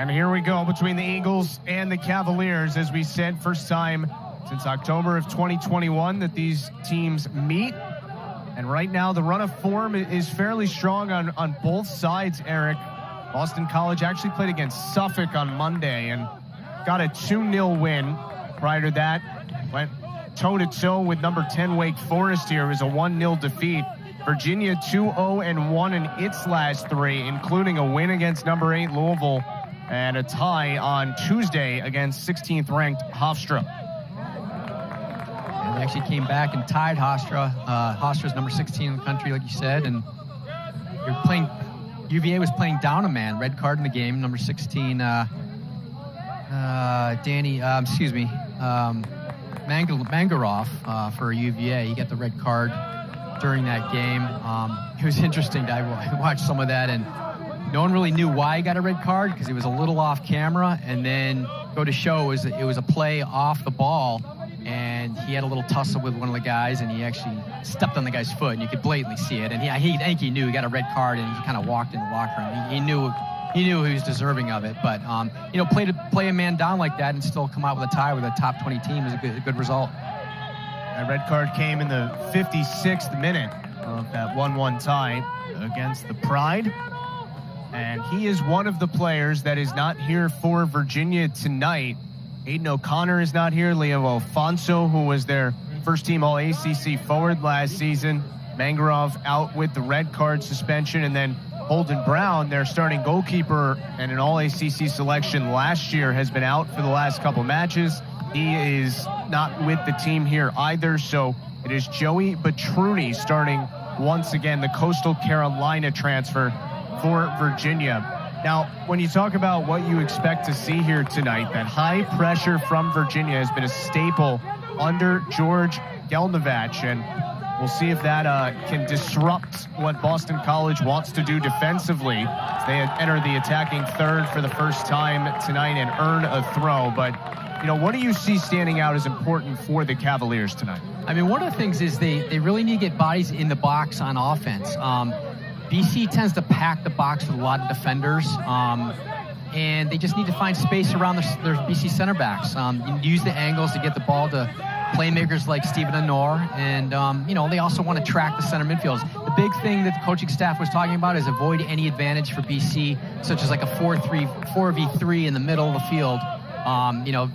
And here we go between the Eagles and the Cavaliers. As we said, first time since October of 2021 that these teams meet. And right now, the run of form is fairly strong on both sides, Eric. Boston College actually played against Suffolk on Monday and got a 2-0 win. Prior to that, went toe-to-toe with number 10 Wake Forest here. It was a 1-0 defeat. Virginia 2-0-1 in its last three, including a win against number 8 Louisville and a tie on Tuesday against 16th-ranked Hofstra. And they actually came back and tied Hofstra. Hofstra's number 16 in the country, like you said, and you're playing. UVA was playing down a man, red card in the game, number 16. Mangaroff for UVA. He got the red card during that game. It was interesting. I watched some of that, and no one really knew why he got a red card because he was a little off camera. And then go to show it was a play off the ball, and he had a little tussle with one of the guys, and he actually stepped on the guy's foot, and you could blatantly see it. And I think he knew he got a red card, and he kind of walked in the locker room. He knew he was deserving of it. But play a man down like that and still come out with a tie with a top 20 team is a good result. That red card came in the 56th minute of that 1-1 tie against the Pride. And he is one of the players that is not here for Virginia tonight. Aiden O'Connor is not here. Leo Alfonso, who was their first-team All-ACC forward last season. Mangarov out with the red card suspension. And then Holden Brown, their starting goalkeeper and an All-ACC selection last year, has been out for the last couple matches. He is not with the team here either. So it is Joey Batruni starting once again, the Coastal Carolina transfer for Virginia. Now, when you talk about what you expect to see here tonight, that high pressure from Virginia has been a staple under George Gelnevach, and we'll see if that can disrupt what Boston College wants to do defensively. They enter the attacking third for the first time tonight and earn a throw. But, what do you see standing out as important for the Cavaliers tonight? I mean, one of the things is they really need to get bodies in the box on offense. BC tends to pack the box with a lot of defenders, and they just need to find space around their BC center backs. Use the angles to get the ball to playmakers like Stephen Anor, and they also want to track the center midfields. The big thing that the coaching staff was talking about is avoid any advantage for BC, such as like a 4v3 in the middle of the field.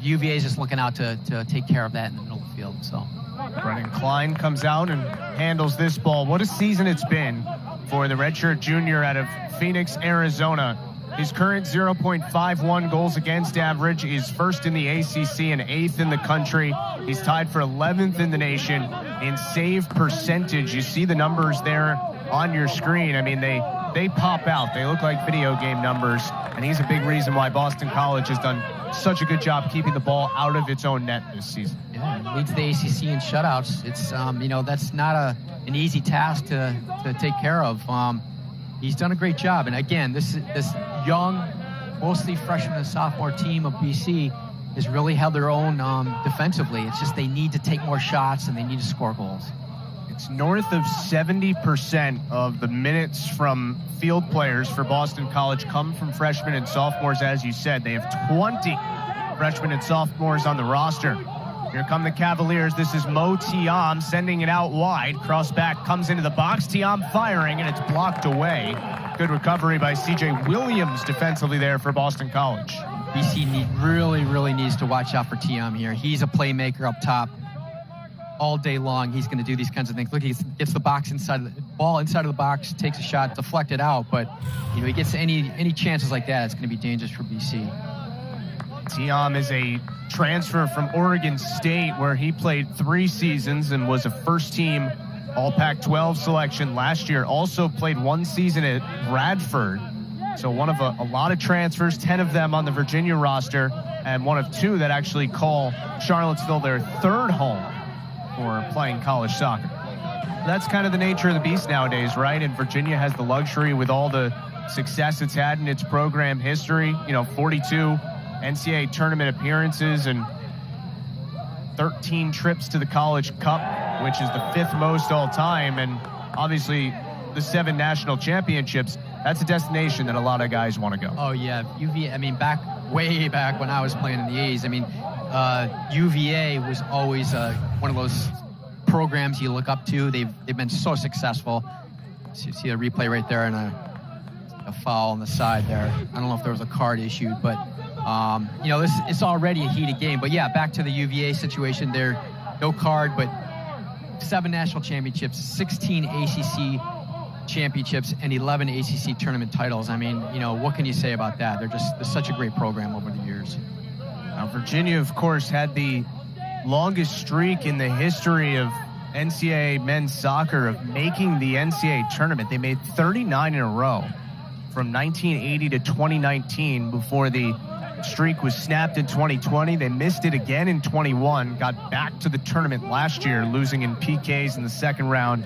UVA is just looking out to take care of that in the middle of the field. So Brennan Klein comes out and handles this ball. What a season it's been for the redshirt junior out of Phoenix, Arizona. His current 0.51 goals against average is first in the ACC and 8th in the country. He's tied for 11th in the nation in save percentage. You see the numbers there on your screen. I mean, they pop out. They look like video game numbers, and he's a big reason why Boston College has done such a good job keeping the ball out of its own net this season. Yeah, leads the ACC in shutouts. It's that's not an easy task to take care of. He's done a great job, and again, this young, mostly freshman and sophomore team of BC has really held their own defensively. It's just they need to take more shots and they need to score goals. It's north of 70% of the minutes from field players for Boston College come from freshmen and sophomores, as you said. They have 20 freshmen and sophomores on the roster. Here come the Cavaliers. This is Mo Tiam sending it out wide. Cross back comes into the box. Tiam firing, and it's blocked away. Good recovery by C.J. Williams defensively there for Boston College. BC really needs to watch out for Tiam here. He's a playmaker up top all day long. He's going to do these kinds of things. Look, he gets the box ball inside of the box, takes a shot, deflected out. But he gets any chances like that, it's going to be dangerous for BC. Tiam is a transfer from Oregon State, where he played 3 seasons and was a first-team All-Pac-12 selection last year. Also played 1 season at Bradford. So one of a lot of transfers, 10 of them on the Virginia roster, and one of 2 that actually call Charlottesville their 3rd home for playing college soccer. That's kind of the nature of the beast nowadays, right? And Virginia has the luxury with all the success it's had in its program history. 42 NCAA tournament appearances and 13 trips to the College Cup, which is the 5th most all time. And obviously the 7 national championships, that's a destination that a lot of guys want to go. Oh, yeah. UVA, I mean, way back when I was playing in the A's, I mean, UVA was always one of those programs you look up to. They've been so successful. So you see a replay right there and a foul on the side there. I don't know if there was a card issued, but, you know, it's already a heated game. But, yeah, back to the UVA situation there. No card, but 7 national championships, 16 ACC championships, and 11 ACC tournament titles. I mean, you know, what can you say about that? They're such a great program over the years. Now, Virginia, of course, had the longest streak in the history of NCAA men's soccer of making the NCAA tournament. They made 39 in a row from 1980 to 2019 before the streak was snapped in 2020. They missed it again in 21, got back to the tournament last year, losing in PKs in the second round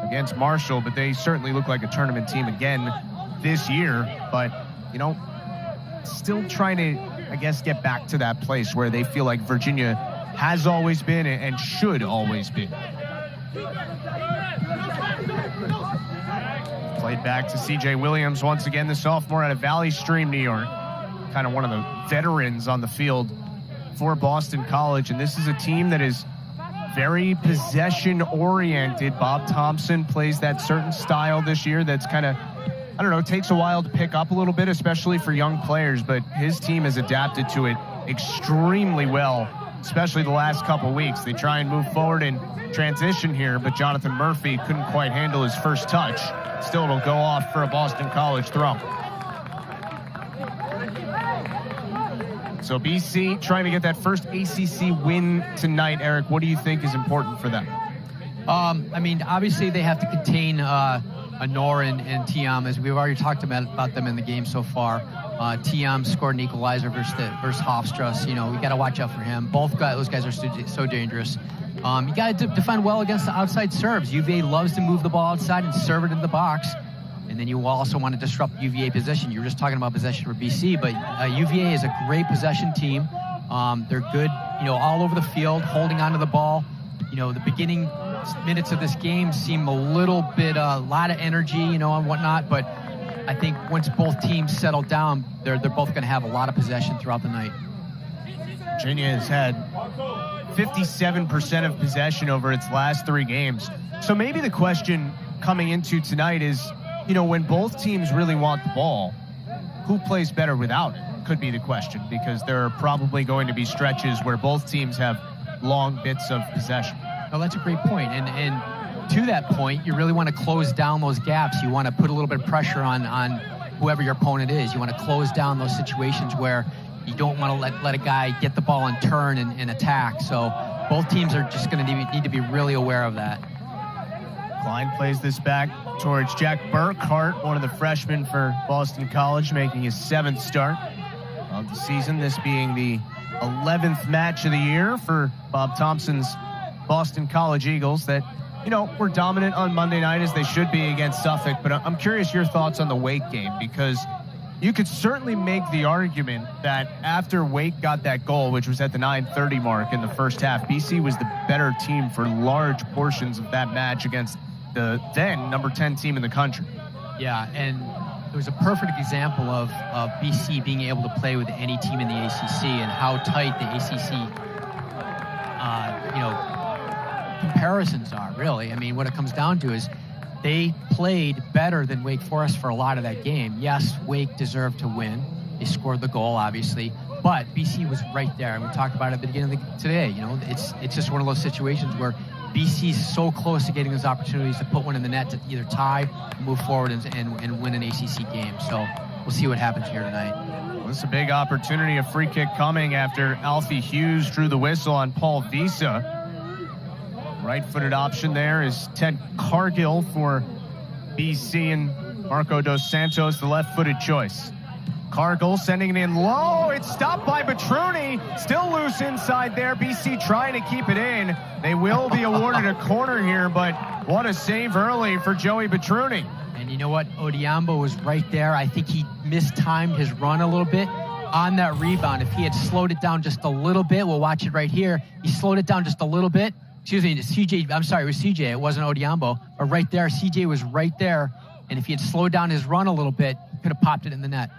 against Marshall, but they certainly look like a tournament team again this year. But, you know, still trying to, I guess, get back to that place where they feel like Virginia has always been and should always be. Played back to CJ Williams once again, the sophomore out of Valley Stream, New York. Kind of one of the veterans on the field for Boston College. And this is a team that is very possession-oriented. Bob Thompson plays that certain style this year that's kind of, I don't know, takes a while to pick up a little bit, especially for young players. But his team has adapted to it extremely well, especially the last couple weeks. They try and move forward in transition here, but Jonathan Murphy couldn't quite handle his first touch. Still, it'll go off for a Boston College throw. So BC trying to get that first ACC win tonight. Eric, what do you think is important for them? I mean, obviously they have to contain Honor and Tiam, as we've already talked about them in the game so far. Tiam scored an equalizer versus Hofstra. You know, we got to watch out for him. Those guys are so dangerous. You got to defend well against the outside serves. UVA loves to move the ball outside and serve it into the box. And then you also want to disrupt UVA possession. You were just talking about possession for BC, but UVA is a great possession team. They're good, you know, all over the field, holding onto the ball. You know, the beginning minutes of this game seem a little bit, a lot of energy, you know, and whatnot. But I think once both teams settle down, they're both going to have a lot of possession throughout the night. Virginia has had 57% of possession over its last 3 games. So maybe the question coming into tonight is, you know, when both teams really want the ball, who plays better without it could be the question, because there are probably going to be stretches where both teams have long bits of possession. Oh, that's a great point. And to that point, you really want to close down those gaps. You want to put a little bit of pressure on whoever your opponent is. You want to close down those situations where you don't want to let a guy get the ball and turn and attack. So both teams are just going to need to be really aware of that. Klein plays this back towards Jack Burkhart, one of the freshmen for Boston College, making his 7th start of the season, this being the 11th match of the year for Bob Thompson's Boston College Eagles that, you know, were dominant on Monday night as they should be against Suffolk. But I'm curious your thoughts on the Wake game, because you could certainly make the argument that after Wake got that goal, which was at the 9:30 mark in the first half, BC was the better team for large portions of that match against the then number 10 team in the country. Yeah, and it was a perfect example of BC being able to play with any team in the ACC and how tight the ACC, you know, comparisons are, really. I mean, what it comes down to is they played better than Wake Forest for a lot of that game. Yes, Wake deserved to win. They scored the goal, obviously, but BC was right there. And we talked about it at the beginning of today. You know, it's just one of those situations where BC is so close to getting those opportunities to put one in the net to either tie, move forward, and win an ACC game. So we'll see what happens here tonight. Well, this is a big opportunity, a free kick coming after Alfie Hughes drew the whistle on Paul Visa. Right-footed option there is Ted Cargill for BC, and Marco Dos Santos, the left-footed choice. Cargill sending it in low. It's stopped by Batruni. Still loose inside there. BC trying to keep it in. They will be awarded a corner here, but what a save early for Joey Batruni. And you know what? Odiambo was right there. I think he mistimed his run a little bit on that rebound. If he had slowed it down just a little bit, we'll watch it right here. He slowed it down just a little bit. excuse me, CJ, I'm sorry, it was CJ, it wasn't Odiambo, but right there, CJ was right there, and if he had slowed down his run a little bit, could have popped it in the net.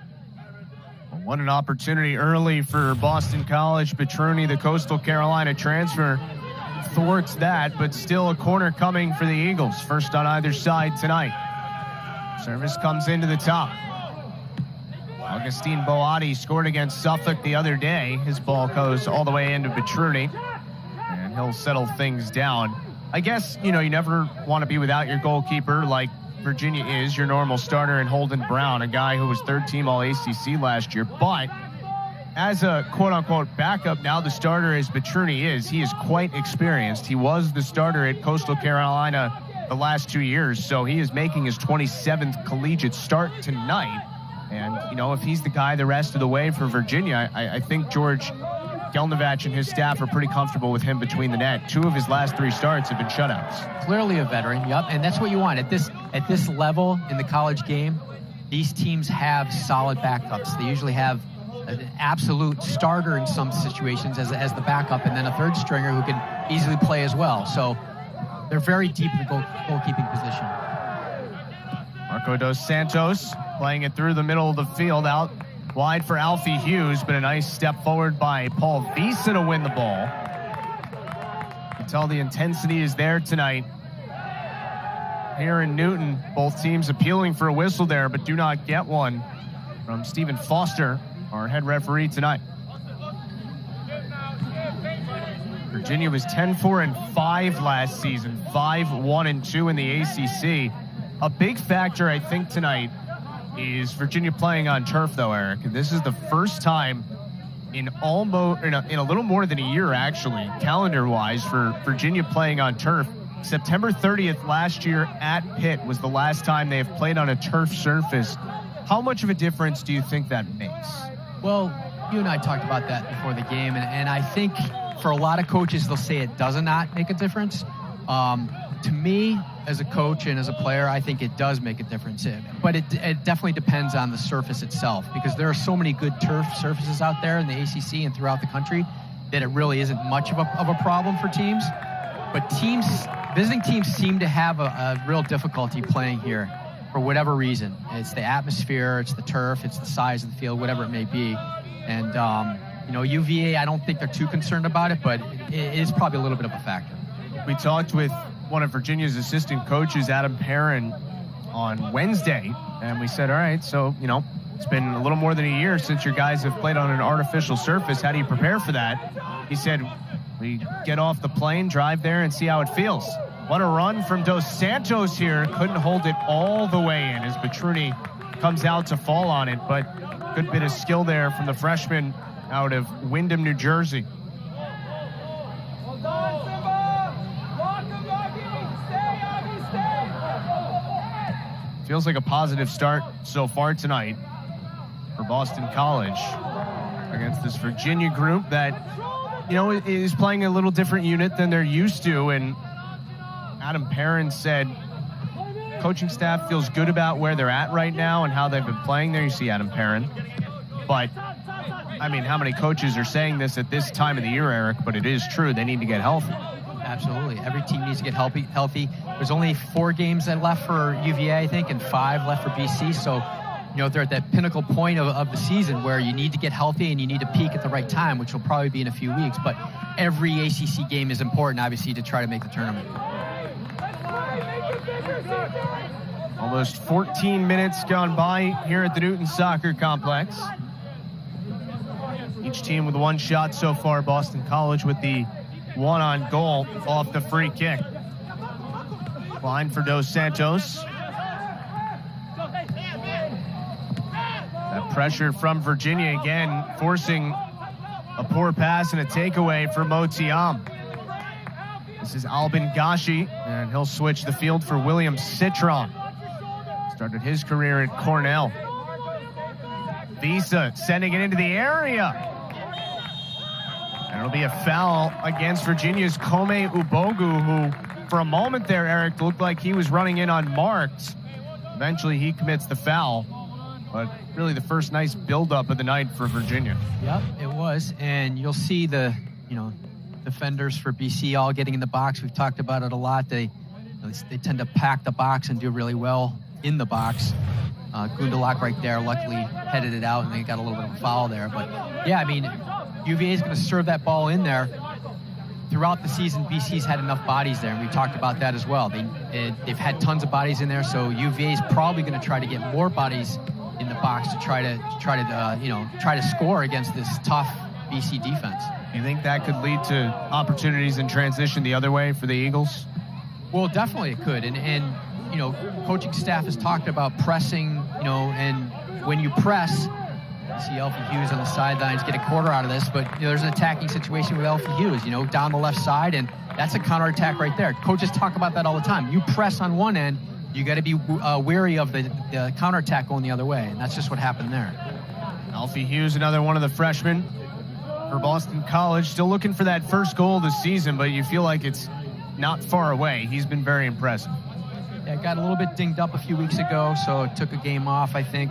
Well, what an opportunity early for Boston College. Petruni, the Coastal Carolina transfer, thwarts that, but still a corner coming for the Eagles. First on either side tonight. Service comes into the top. Augustine Boati scored against Suffolk the other day. His ball goes all the way into Petruni, and he'll settle things down. I guess, you never want to be without your goalkeeper like Virginia is, your normal starter in Holden Brown, a guy who was third-team All-ACC last year. But as a quote-unquote backup, now the starter as Petruni is, he is quite experienced. He was the starter at Coastal Carolina the last 2 years, so he is making his 27th collegiate start tonight. And, if he's the guy the rest of the way for Virginia, I think George Gelnevach and his staff are pretty comfortable with him between the net. 2 of his last 3 starts have been shutouts. Clearly a veteran, yep, and that's what you want. At this level in the college game, these teams have solid backups. They usually have an absolute starter in some situations as the backup, and then a third stringer who can easily play as well. So they're very deep in the goalkeeping position. Marco Dos Santos playing it through the middle of the field, out wide for Alfie Hughes, but a nice step forward by Paul Visa to win the ball. You can tell the intensity is there tonight. Here in Newton, both teams appealing for a whistle there, but do not get one from Stephen Foster, our head referee tonight. Virginia was 10-4-5 last season, 5-1-2 in the ACC. A big factor, I think, tonight is Virginia playing on turf, though, Eric. And this is the first time in a little more than a year, actually, calendar-wise, for Virginia playing on turf. September 30th last year at Pitt was the last time they have played on a turf surface. How much of a difference do you think that makes? Well, you and I talked about that before the game, and I think for a lot of coaches, they'll say it does not make a difference. To me, as a coach and as a player, I think it does make a difference. But it definitely depends on the surface itself, because there are so many good turf surfaces out there in the ACC and throughout the country that it really isn't much of a problem for teams. But visiting teams seem to have a real difficulty playing here for whatever reason. It's the atmosphere, it's the turf, it's the size of the field, whatever it may be. And, UVA, I don't think they're too concerned about it, but it is probably a little bit of a factor. We talked with one of Virginia's assistant coaches, Adam Perrin, on Wednesday, and we said, all right, so, it's been a little more than a year since your guys have played on an artificial surface. How do you prepare for that? He said, we get off the plane, drive there, and see how it feels. What a run from Dos Santos here. Couldn't hold it all the way in as Petruni comes out to fall on it, but good bit of skill there from the freshman out of Windham, New Jersey. Feels like a positive start so far tonight for Boston College against this Virginia group that, is playing a little different unit than they're used to. And Adam Perrin said coaching staff feels good about where they're at right now and how they've been playing there. You see Adam Perrin. But, how many coaches are saying this at this time of the year, Eric? But it is true. They need to get healthy. Absolutely. Every team needs to get healthy. There's only 4 games that left for UVA, I think, and 5 left for BC. So, they're at that pinnacle point of the season where you need to get healthy and you need to peak at the right time, which will probably be in a few weeks. But every ACC game is important, obviously, to try to make the tournament. Almost 14 minutes gone by here at the Newton Soccer Complex. Each team with 1 shot so far. Boston College with the 1 on goal off the free kick. Line for Dos Santos. That pressure from Virginia again, forcing a poor pass and a takeaway for Mo Tiam. This is Albin Gashi, and he'll switch the field for William Citron. Started his career at Cornell. Visa sending it into the area. And it'll be a foul against Virginia's Kome Ubogu, who for a moment there, Eric, looked like he was running in unmarked. Eventually he commits the foul, but really the first nice buildup of the night for Virginia. Yep, it was. And you'll see the defenders for BC all getting in the box. We've talked about it a lot. They tend to pack the box and do really well in the box. Gundelach right there luckily headed it out, and they got a little bit of a foul there. But, yeah, I mean, UVA is going to serve that ball in there. Throughout the season, BC's had enough bodies there, and we talked about that as well. They've had tons of bodies in there, so UVA is probably going to try to get more bodies in the box to try to score against this tough BC defense. You think that could lead to opportunities in transition the other way for the Eagles? Well, definitely it could, and you know, coaching staff has talked about pressing, you know, and when you press, you see Alfie Hughes on the sidelines get a quarter out of this, but you know, there's an attacking situation with Alfie Hughes, you know, down the left side, and that's a counterattack right there. Coaches talk about that all the time. You press on one end, you got to be wary of the counterattack going the other way, and that's just what happened there. Alfie Hughes, another one of the freshmen for Boston College, still looking for that first goal of the season, but you feel like it's not far away. He's been very impressive. Yeah, got a little bit dinged up a few weeks ago, so took a game off, I think.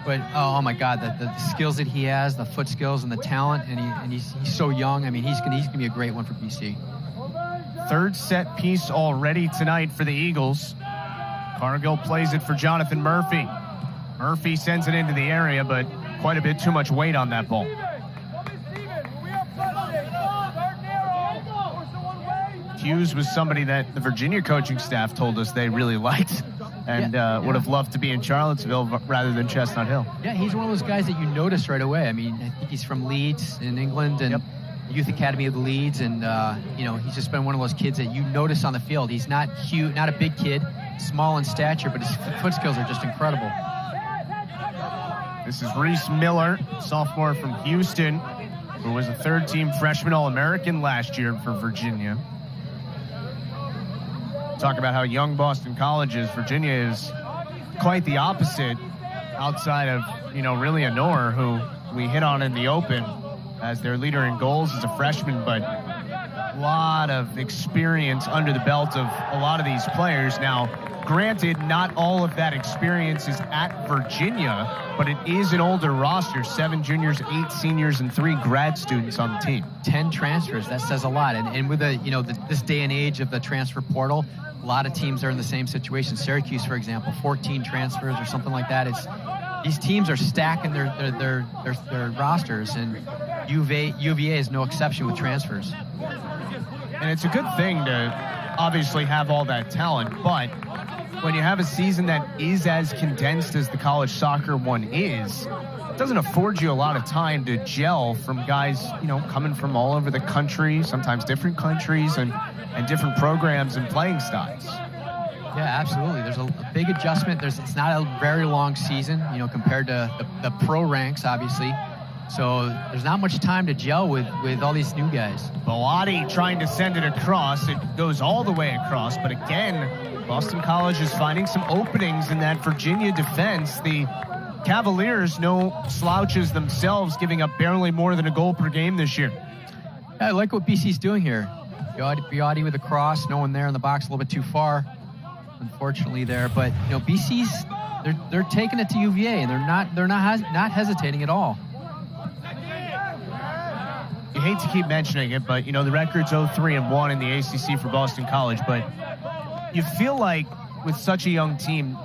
But, oh my God, the skills that he has, the foot skills and the talent, and he's so young. I mean, he's gonna be a great one for BC. Third set piece already tonight for the Eagles. Cargill plays it for Jonathan Murphy. Murphy sends it into the area, but quite a bit too much weight on that ball. Hughes was somebody that the Virginia coaching staff told us they really liked and would have loved to be in Charlottesville rather than Chestnut Hill. Yeah, he's one of those guys that you notice right away. I mean, I think he's from Leeds in England and Youth Academy of Leeds, and you know, he's just been one of those kids that you notice on the field. He's not huge, not a big kid, small in stature, but his foot skills are just incredible. This is Reese Miller, sophomore from Houston, who was a third-team freshman All-American last year for Virginia. Talk about how young Boston College is. Virginia is quite the opposite outside of, you know, really Honor, who we hit on in the open as their leader in goals as a freshman, but a lot of experience under the belt of a lot of these players. Now, granted, not all of that experience is at Virginia, but it is an older roster, 7 juniors, 8 seniors, and 3 grad students on the team. 10 transfers, that says a lot. And with this day and age of the transfer portal, a lot of teams are in the same situation. Syracuse, for example, 14 transfers or something like that. These teams are stacking their rosters, and UVA is no exception with transfers. And it's a good thing to obviously have all that talent, but when you have a season that is as condensed as the college soccer one is, it doesn't afford you a lot of time to gel from guys, you know, coming from all over the country, sometimes different countries and different programs and playing styles. Yeah, absolutely. There's a big adjustment. It's not a very long season, you know, compared to the pro ranks, obviously. So there's not much time to gel with all these new guys. Boati trying to send it across. It goes all the way across, but again, Boston College is finding some openings in that Virginia defense. The Cavaliers, no slouches themselves, giving up barely more than a goal per game this year. Yeah, I like what BC's doing here. Boati with a cross, no one there in the box, a little bit too far, unfortunately there. But you know, BC's they're taking it to UVA, and they're not hesitating at all. You hate to keep mentioning it, but you know, the record's 0-3-1 in the ACC for Boston College, but you feel like with such a young team,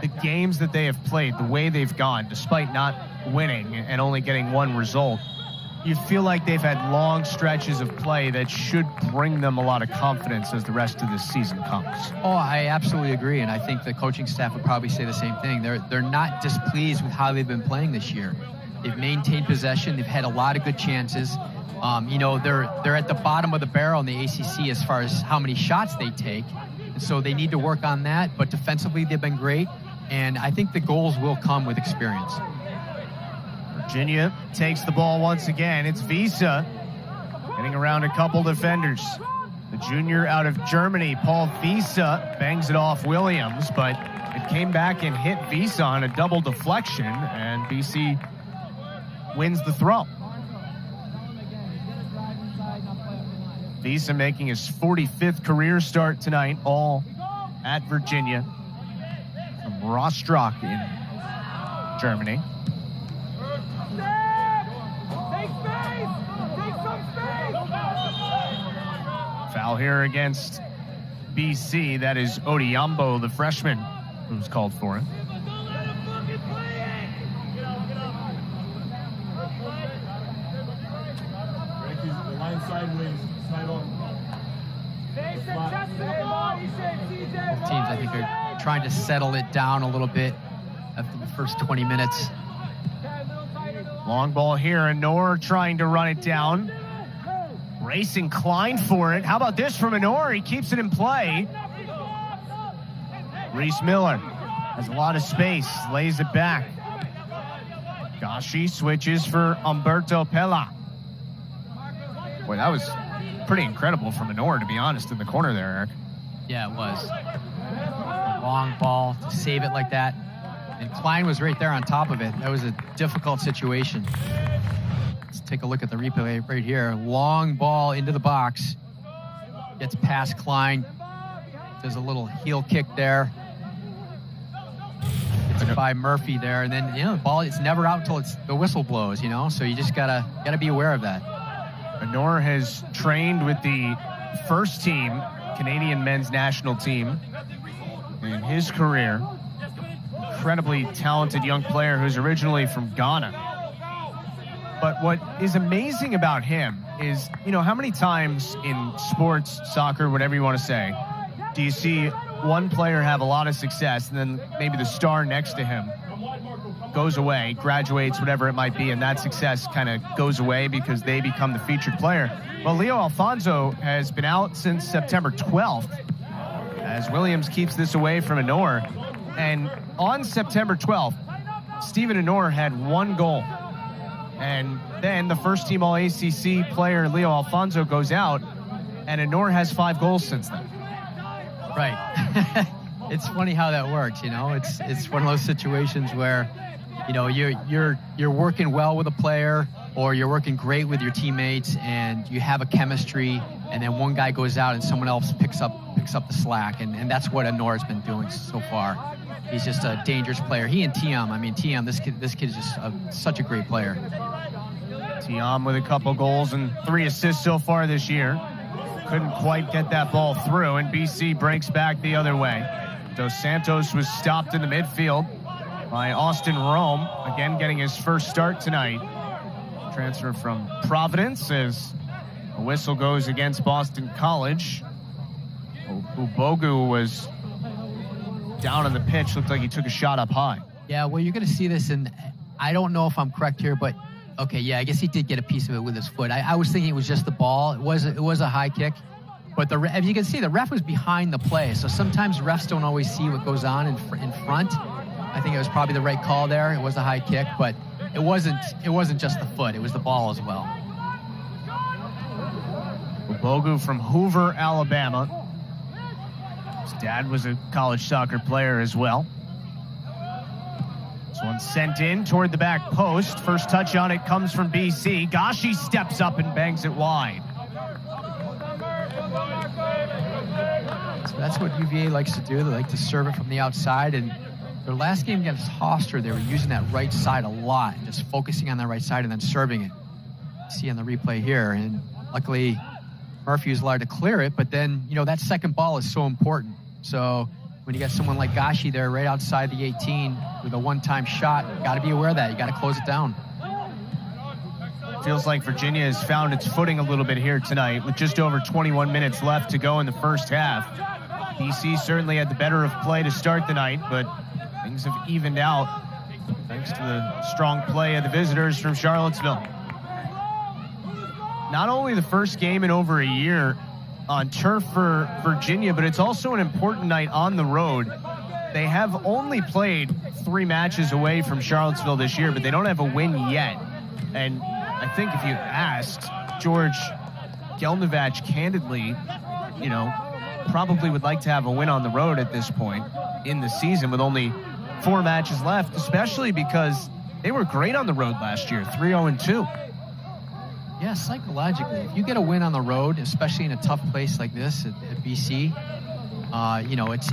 the games that they have played, the way they've gone, despite not winning and only getting one result, you feel like they've had long stretches of play that should bring them a lot of confidence as the rest of this season comes. Oh, I absolutely agree, and I think the coaching staff would probably say the same thing. They're not displeased with how they've been playing this year. They've maintained possession. They've had a lot of good chances. You know, they're at the bottom of the barrel in the ACC as far as how many shots they take, and so they need to work on that. But defensively, they've been great, and I think the goals will come with experience. Virginia takes the ball once again. It's Visa getting around a couple defenders. The junior out of Germany, Paul Visa, bangs it off Williams, but it came back and hit Visa on a double deflection, and BC wins the throw. Visa making his 45th career start tonight, all at Virginia, from Rostock in Germany. Foul here against BC. That is Odiambo, the freshman, who's called for it. Sideways, side on. Both teams, I think, are trying to settle it down a little bit after the first 20 minutes. Long ball here, and Honor trying to run it down. Racing Klein for it. How about this from Honor? He keeps it in play. Reese Miller has a lot of space, lays it back. Gashi switches for Umberto Pella. Boy, that was pretty incredible from Honor, to be honest, in the corner there, Eric. Yeah, it was. A long ball to save it like that. And Klein was right there on top of it. That was a difficult situation. Let's take a look at the replay right here. Long ball into the box. Gets past Klein. Does a little heel kick there. Gets it by Murphy there. And then, the ball, it's never out until the whistle blows, So you just gotta be aware of that. Honor has trained with the first team, Canadian men's national team, in his career. Incredibly talented young player who's originally from Ghana. But what is amazing about him is, how many times in sports, soccer, whatever you want to say, do you see one player have a lot of success and then maybe the star next to him goes away, graduates, whatever it might be, and that success kind of goes away because they become the featured player? Well, Leo Alfonso has been out since September 12th as Williams keeps this away from Honor. And on September 12th, Stephen Honor had 1 goal. And then the first team all ACC player, Leo Alfonso, goes out, and Honor has 5 goals since then. Right. It's funny how that works, It's one of those situations where, you're working well with a player, or you're working great with your teammates, and you have a chemistry, and then one guy goes out and someone else picks up the slack, and that's what Honor's been doing so far. He's just a dangerous player. He and Tiam, this kid is just such a great player. Tiam with a couple goals and 3 assists so far this year. Couldn't quite get that ball through, and BC breaks back the other way. Dos Santos was stopped in the midfield by Austin Rome, again getting his first start tonight. Transfer from Providence as a whistle goes against Boston College. Ubogu was down on the pitch, looked like he took a shot up high. Yeah, well, you're going to see this, and I don't know if I'm correct here, but okay, yeah, I guess he did get a piece of it with his foot. I was thinking it was just the ball. It was a high kick, but as you can see, the ref was behind the play, so sometimes refs don't always see what goes on in front. I think it was probably the right call there. It was a high kick, but it wasn't just the foot. It was the ball as well. Ubogu from Hoover, Alabama. His dad was a college soccer player as well. This one sent in toward the back post. First touch on it comes from BC. Gashi steps up and bangs it wide. So that's what UVA likes to do. They like to serve it from the outside, and their last game against Hofstra, they were using that right side a lot, and just focusing on that right side and then serving it. See on the replay here, and luckily Murphy was allowed to clear it, but then, that second ball is so important. So when you got someone like Gashi there right outside the 18 with a one-time shot, you got to be aware of that. You got to close it down. Feels like Virginia has found its footing a little bit here tonight with just over 21 minutes left to go in the first half. BC certainly had the better of play to start the night, but things have evened out thanks to the strong play of the visitors from Charlottesville. Not only the first game in over a year on turf for Virginia, but it's also an important night on the road. They have only played 3 matches away from Charlottesville this year, but they don't have a win yet. And I think if you asked George Gelnovac candidly, probably would like to have a win on the road at this point in the season with only 4 matches left, especially because they were great on the road last year, 3-0-2. Yeah, psychologically, if you get a win on the road, especially in a tough place like this at BC,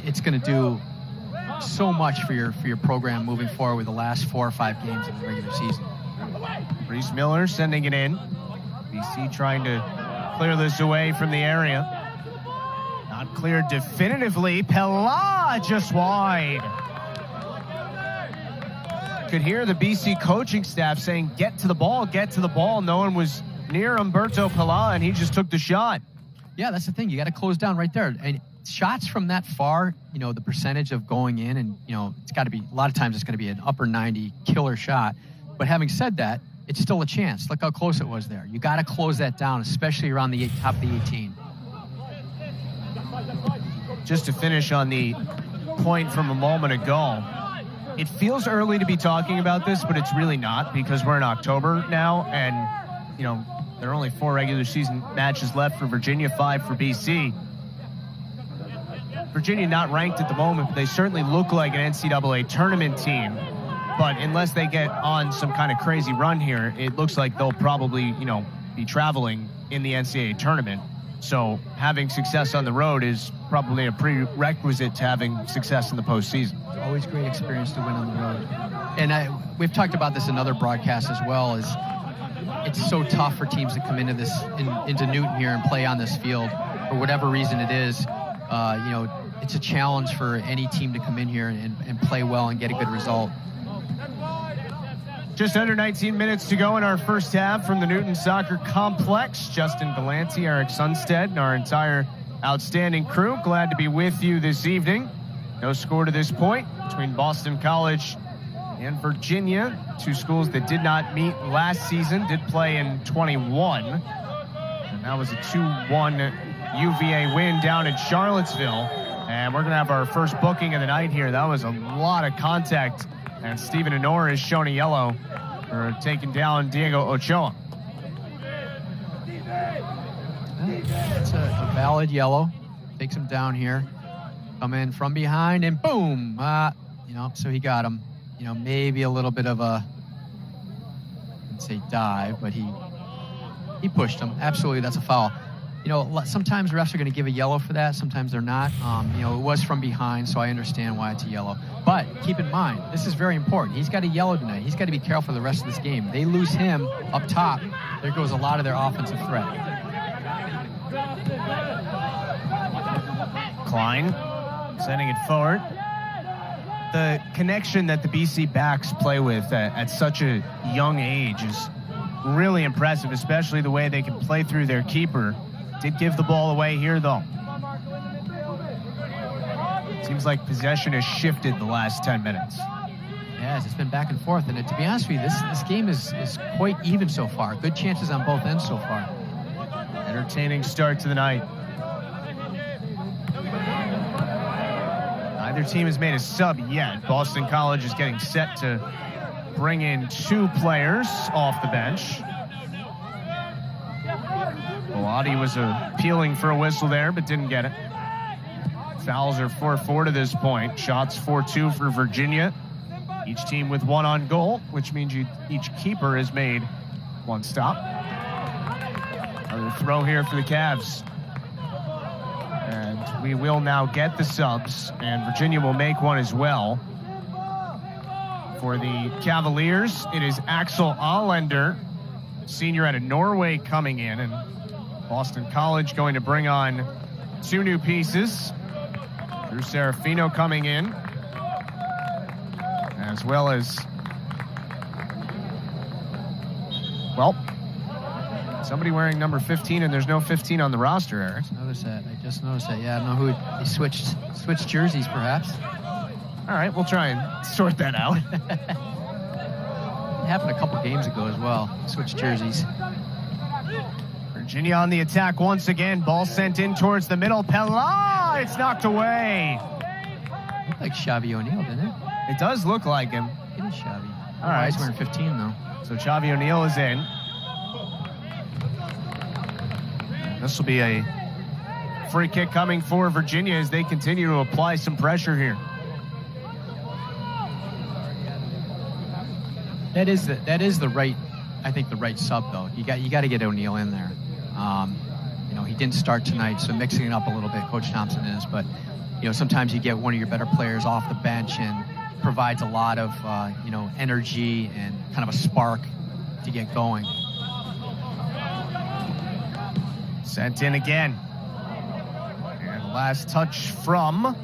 it's going to do so much for your program moving forward with the last 4 or 5 games of the regular season. Reese Miller sending it in. BC trying to clear this away from the area. cleared definitively. Pella just wide. Could hear the BC coaching staff saying, get to the ball, get to the ball. No one was near Humberto Pella, and he just took the shot. Yeah, that's the thing. You got to close down right there. And shots from that far, the percentage of going in, and, it's got to be, a lot of times it's going to be an upper 90 killer shot. But having said that, it's still a chance. Look how close it was there. You got to close that down, especially around the top of the 18. Just to finish on the point from a moment ago, it feels early to be talking about this, but it's really not, because we're in October now, and, there are only 4 regular season matches left for Virginia, 5 for BC. Virginia not ranked at the moment, but they certainly look like an NCAA tournament team. But unless they get on some kind of crazy run here, it looks like they'll probably, be traveling in the NCAA tournament. So having success on the road is probably a prerequisite to having success in the postseason. It's always a great experience to win on the road. And we've talked about this in other broadcasts as well, is it's so tough for teams to come into Newton here and play on this field. For whatever reason it is, it's a challenge for any team to come in here and play well and get a good result. Just under 19 minutes to go in our first half from the Newton Soccer Complex. Justin Galanti, Eric Sunstead, and our entire outstanding crew. Glad to be with you this evening. No score to this point between Boston College and Virginia, 2 schools that did not meet last season, did play in 21. And that was a 2-1 UVA win down in Charlottesville. And we're going to have our first booking of the night here. That was a lot of contact. And Stephen Honor is shown a yellow for taking down Diego Ochoa. It's a valid yellow. Takes him down here. Come in from behind and boom. So he got him. Maybe a little bit of a, I'd say dive, but he pushed him. Absolutely, that's a foul. Sometimes refs are going to give a yellow for that. Sometimes they're not. It was from behind, so I understand why it's a yellow. But keep in mind, this is very important. He's got a yellow tonight. He's got to be careful the rest of this game. They lose him up top. There goes a lot of their offensive threat. Klein sending it forward. The connection that the BC backs play with at such a young age is really impressive, especially the way they can play through their keeper. Did give the ball away here, though. Seems like possession has shifted the last 10 minutes. Yes, it's been back and forth. And to be honest with you, this game is quite even so far. Good chances on both ends so far. Entertaining start to the night. Neither team has made a sub yet. Boston College is getting set to bring in 2 players off the bench. Bellotti was appealing for a whistle there, but didn't get it. Fouls are 4-4 to this point. Shots 4-2 for Virginia. Each team with 1 on goal, which means each keeper has made 1 stop. Another throw here for the Cavs. And we will now get the subs, and Virginia will make 1 as well. For the Cavaliers, it is Axel Allender, senior out of Norway, coming in, and Boston College going to bring on 2 new pieces. Drew Serafino coming in, as well as, somebody wearing number 15, and there's no 15 on the roster, Eric. I just noticed that. Yeah, I don't know who they switched jerseys, perhaps. All right, we'll try and sort that out. It happened a couple games ago as well. Switched jerseys. Virginia on the attack once again. Ball sent in towards the middle. Pella, it's knocked away. Looked like Xavi O'Neal, didn't it? It does look like him. It is Xavi. All right. He's wearing 15, though. So Xavi O'Neal is in. This will be a free kick coming for Virginia as they continue to apply some pressure here. That is the right, I think, the right sub, though. You got to get O'Neal in there. He didn't start tonight, so mixing it up a little bit, Coach Thompson is. But sometimes you get one of your better players off the bench and provides a lot of energy and kind of a spark to get going. Sent in again. And The last touch from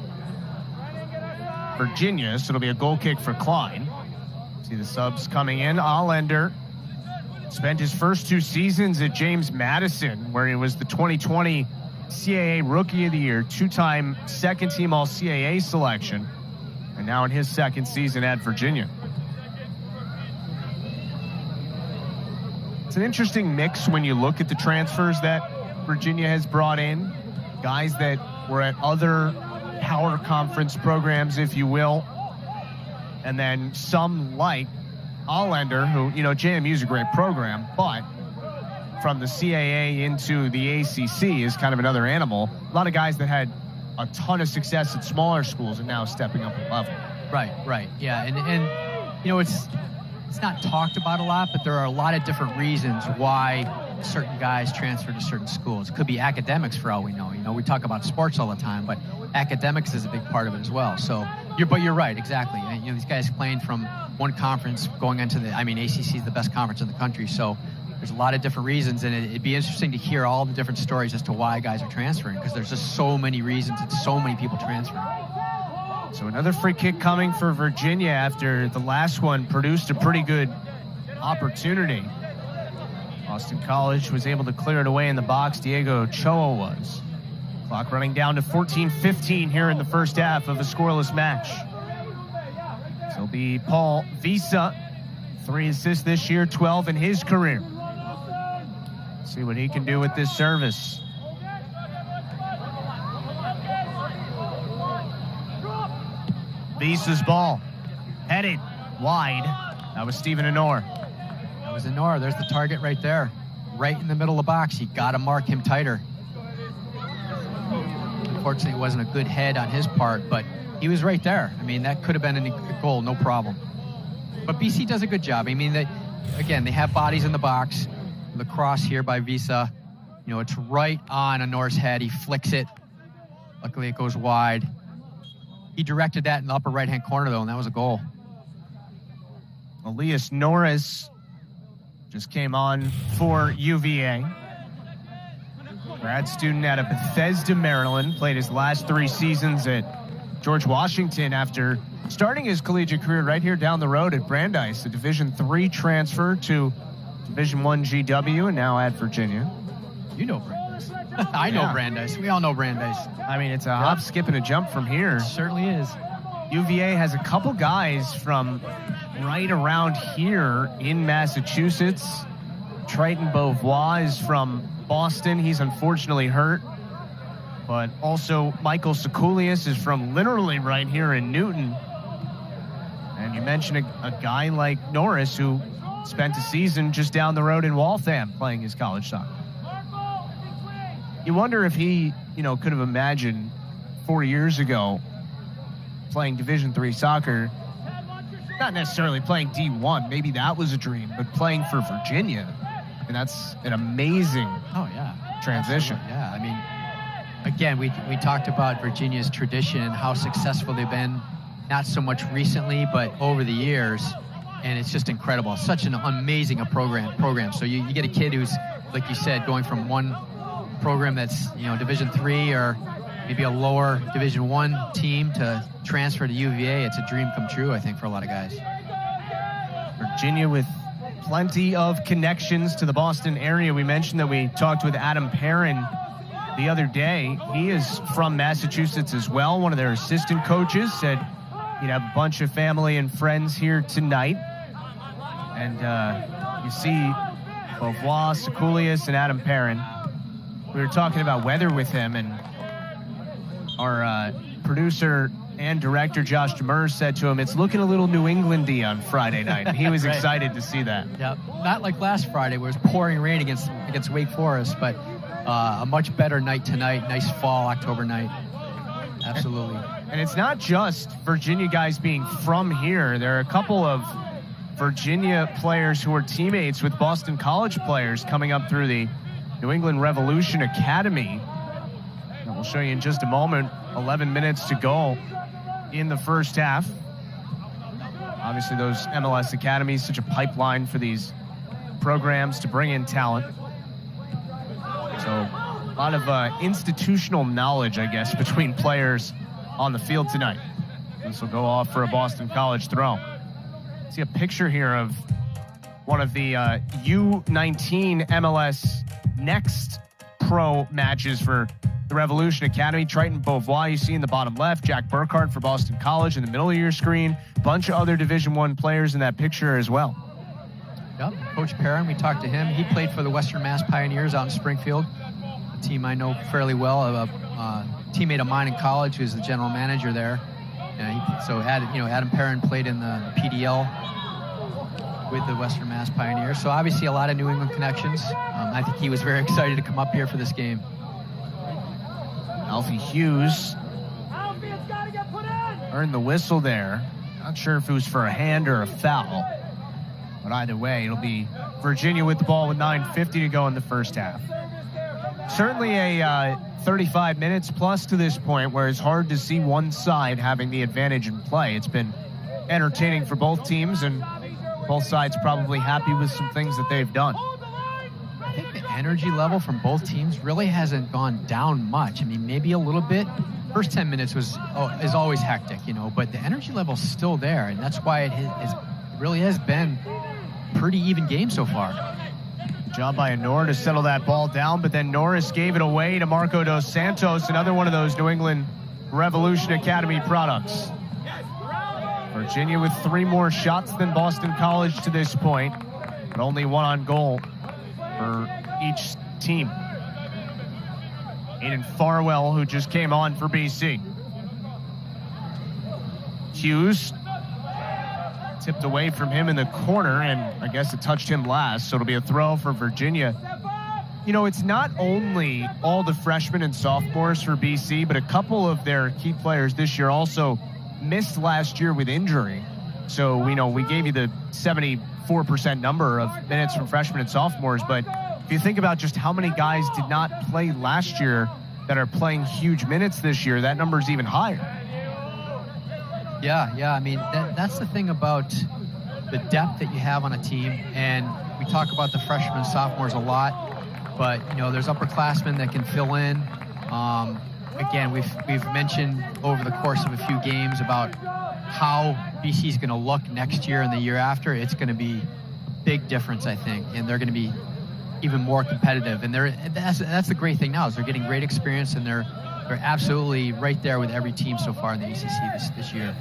Virginia, so it'll be a goal kick for Klein. See the subs coming in. Allender spent his first 2 seasons at James Madison, where he was the 2020 CAA Rookie of the Year, 2-time second-team All-CAA selection, and now in his second season at Virginia. It's an interesting mix when you look at the transfers that Virginia has brought in. Guys that were at other power conference programs, if you will. And then some like Allender, who, you know, JMU is a great program, but from the CAA into the ACC is kind of another animal. A lot of guys that had a ton of success at smaller schools and now stepping up a level. Right. Yeah, and you know, it's not talked about a lot, but there are a lot of different reasons why certain guys transfer to certain schools. It could be academics for all we know. You know, we talk about sports all the time, but academics is a big part of it as well. So, you're right, exactly. You know, these guys playing from one conference going into ACC is the best conference in the country. So there's a lot of different reasons, and it'd be interesting to hear all the different stories as to why guys are transferring, because there's just so many reasons and so many people transferring. So another free kick coming for Virginia after the last one produced a pretty good opportunity. Boston College was able to clear it away in the box. Diego Ochoa was. Clock running down to 14-15 here in the first half of a scoreless match. So it'll be Paul Visa, 3 assists this year, 12 in his career. See what he can do with this service. Visa's ball headed wide. That was Stephen Honor. That was Honor. There's the target right there, right in the middle of the box. You got to mark him tighter. Unfortunately, it wasn't a good head on his part, but he was right there. I mean, that could have been a goal, no problem. But BC does a good job. I mean, they have bodies in the box. The cross here by Visa, you know, it's right on Honor's head. He flicks it. Luckily, it goes wide. He directed that in the upper right-hand corner, though, and that was a goal. Elias Norris just came on for UVA. Grad student out of Bethesda, Maryland. Played his last 3 seasons at George Washington after starting his collegiate career right here down the road at Brandeis, a Division III transfer to Division I GW, and now at Virginia. You know Brandeis. I know Brandeis. We all know Brandeis. I mean, it's a hop, skip, and a jump from here. It certainly is. UVA has a couple guys from right around here in Massachusetts. Triton Beauvois is from Boston. He's unfortunately hurt. But also Michael Sekulius is from literally right here in Newton. And you mentioned a guy like Norris who spent a season just down the road in Waltham playing his college soccer. You wonder if he, you know, could have imagined 4 years ago playing Division III soccer, not necessarily playing D1, maybe that was a dream, but playing for Virginia. And that's an amazing transition. Absolutely. Yeah, I mean, again, we talked about Virginia's tradition and how successful they've been, not so much recently, but over the years. And it's just incredible. Such an amazing program. So you get a kid who's, like you said, going from one program that's, you know, Division III or maybe a lower Division I team to transfer to UVA. It's a dream come true, I think, for a lot of guys. Virginia with plenty of connections to the Boston area. We mentioned that we talked with Adam Perrin the other day. He is from Massachusetts as well. One of their assistant coaches said he'd have a bunch of family and friends here tonight. And you see Beauvois, Sekulius, and Adam Perrin. We were talking about weather with him, and our producer and director, Josh Demers, said to him, it's looking a little New Englandy on Friday night. And he was right. excited to see that. Yeah, not like last Friday where it was pouring rain against Wake Forest, but a much better night tonight. Nice fall October night. Absolutely. And it's not just Virginia guys being from here. There are a couple of Virginia players who are teammates with Boston College players coming up through the New England Revolution Academy. And we'll show you in just a moment. 11 minutes to go in the first half. Obviously, those MLS academies, such a pipeline for these programs to bring in talent. So A lot of institutional knowledge, I guess, between players on the field tonight. This will go off for a Boston College throw. See a picture here of one of the U19 MLS Next Pro matches for the Revolution Academy. Triton Beauvoir, you see in the bottom left. Jack Burkhardt for Boston College in the middle of your screen. Bunch of other Division I players in that picture as well. Yep, Coach Perrin, we talked to him. He played for the Western Mass Pioneers out in Springfield, a team I know fairly well. A teammate of mine in college who's the general manager there. Adam Perrin played in the PDL with the Western Mass Pioneers. So obviously a lot of New England connections. I think he was very excited to come up here for this game. Alfie Hughes earned the whistle there. Not sure if it was for a hand or a foul. But either way, it'll be Virginia with the ball with 9:50 to go in the first half. Certainly a 35 minutes plus to this point where it's hard to see one side having the advantage in play. It's been entertaining for both teams, and both sides probably happy with some things that they've done. I think the energy level from both teams really hasn't gone down much. I mean, maybe a little bit. First 10 minutes is always hectic, but the energy level's still there, and that's why it really has been pretty even game so far. Job by Honor to settle that ball down, but then Norris gave it away to Marco Dos Santos, another one of those New England Revolution Academy products. Virginia with 3 more shots than Boston College to this point, but only 1 on goal for each team. Aiden Farwell, who just came on for BC. Hughes tipped away from him in the corner, and I guess it touched him last, so it'll be a throw for Virginia. It's not only all the freshmen and sophomores for BC, but a couple of their key players this year also missed last year with injury. So, we gave you the 74% number of minutes from freshmen and sophomores, but if you think about just how many guys did not play last year that are playing huge minutes this year, that number is even higher. Yeah. I mean, that's the thing about the depth that you have on a team. And we talk about the freshmen and sophomores a lot, but, there's upperclassmen that can fill in. Again, we've mentioned over the course of a few games about how BC is going to look next year and the year after. It's going to be a big difference, I think, and they're going to be even more competitive. And that's the great thing now is they're getting great experience, and they're absolutely right there with every team so far in the ACC this year.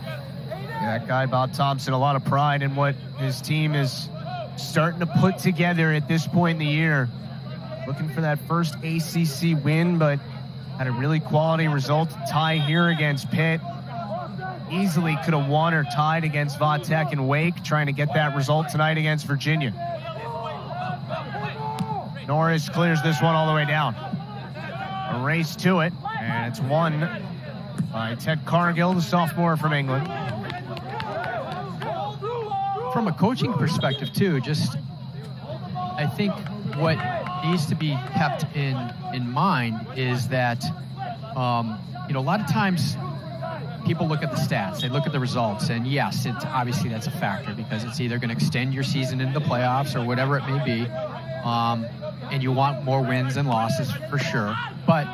Yeah, that guy, Bob Thompson, a lot of pride in what his team is starting to put together at this point in the year. Looking for that first ACC win, but had a really quality result tie here against Pitt. Easily could have won or tied against Vatech and Wake, trying to get that result tonight against Virginia. Norris clears this one all the way down. A race to it, and it's won by Ted Cargill, the sophomore from England. From a coaching perspective, too, I think what needs to be kept in mind is that, a lot of times people look at the stats, they look at the results, and yes, obviously that's a factor because it's either going to extend your season into the playoffs or whatever it may be. And you want more wins and losses for sure. But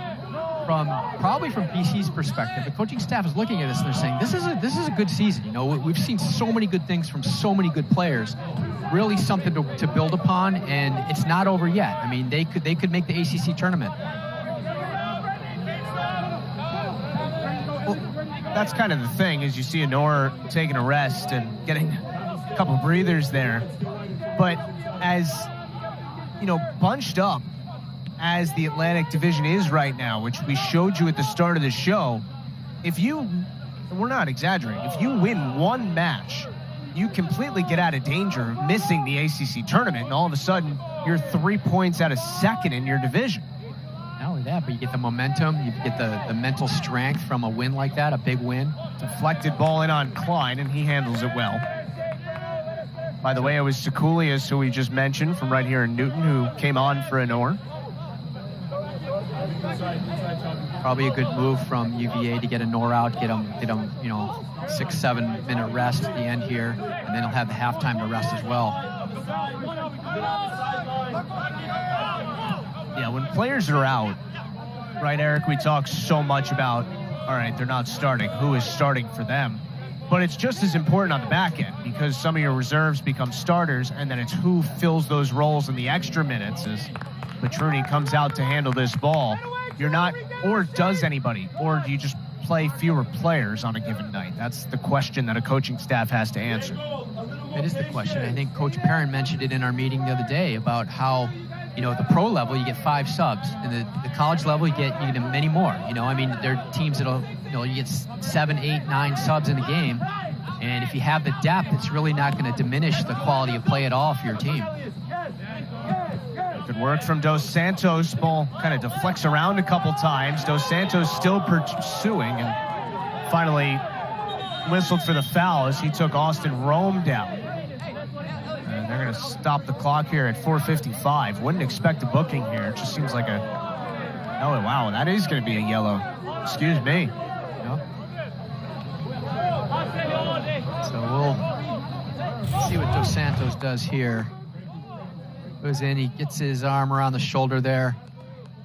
probably from BC's perspective, the coaching staff is looking at this and they're saying, this is a good season. We've seen so many good things from so many good players. Really something to build upon, and it's not over yet. I mean, they could make the ACC tournament. Well, that's kind of the thing, is you see Honor taking a rest and getting a couple breathers there. But as bunched up as the Atlantic Division is right now, which we showed you at the start of the show, we're not exaggerating, if you win one match, you completely get out of danger of missing the ACC tournament, and all of a sudden, you're 3 points out of second in your division. Not only that, but you get the momentum, you get the mental strength from a win like that, a big win. Deflected ball in on Klein, and he handles it well. By the way, it was Sekulius, who we just mentioned, from right here in Newton, who came on for Honor. Probably a good move from UVA to get Honor out, get him 6-7 minute rest at the end here, and then he'll have the halftime to rest as well. Yeah, when players are out, Right, Eric, we talk so much about, all right, they're not starting. Who is starting for them? But it's just as important on the back end because some of your reserves become starters, and then it's who fills those roles in the extra minutes as Petruni comes out to handle this ball. You're not, or does anybody, or do you just play fewer players on a given night? That's the question that a coaching staff has to answer. It is the question. I think Coach Perrin mentioned it in our meeting the other day about how, at the pro level, you get 5 subs. And the college level, you get many more. I mean, there are teams that'll, you get 7, 8, 9 subs in a game. And if you have the depth, it's really not going to diminish the quality of play at all for your team. Good work from Dos Santos. Ball kind of deflects around a couple times. Dos Santos still pursuing and finally whistled for the foul as he took Austin Rome down. And they're going to stop the clock here at 4:55. Wouldn't expect a booking here. It just seems like oh, wow, that is going to be a yellow. Excuse me. So we'll see what Dos Santos does here. Goes in, he gets his arm around the shoulder there.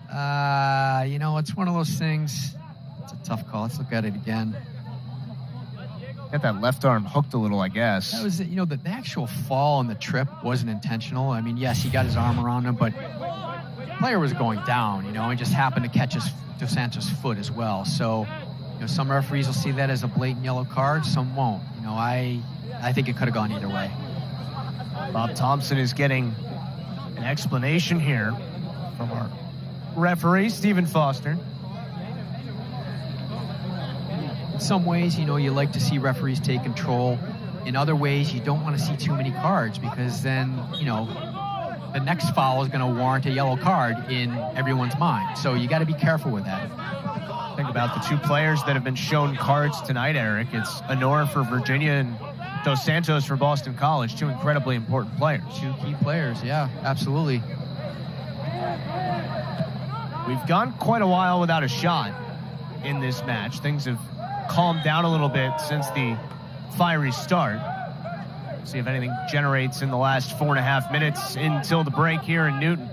It's one of those things. It's a tough call. Let's look at it again. Got that left arm hooked a little, I guess. That was, the actual fall and the trip wasn't intentional. I mean, yes, he got his arm around him, but the player was going down, and just happened to catch Dos Santos' foot as well. So, some referees will see that as a blatant yellow card, some won't. I think it could have gone either way. Bob Thompson is getting an explanation here from our referee, Stephen Foster. In some ways, you like to see referees take control. In other ways, you don't want to see too many cards because then, the next foul is going to warrant a yellow card in everyone's mind. So you got to be careful with that. Think about the 2 players that have been shown cards tonight, Eric. It's Honora for Virginia and Dos Santos for Boston College, 2 incredibly important players. 2 key players, yeah, absolutely. We've gone quite a while without a shot in this match. Things have calmed down a little bit since the fiery start. See if anything generates in the last 4.5 minutes until the break here in Newton.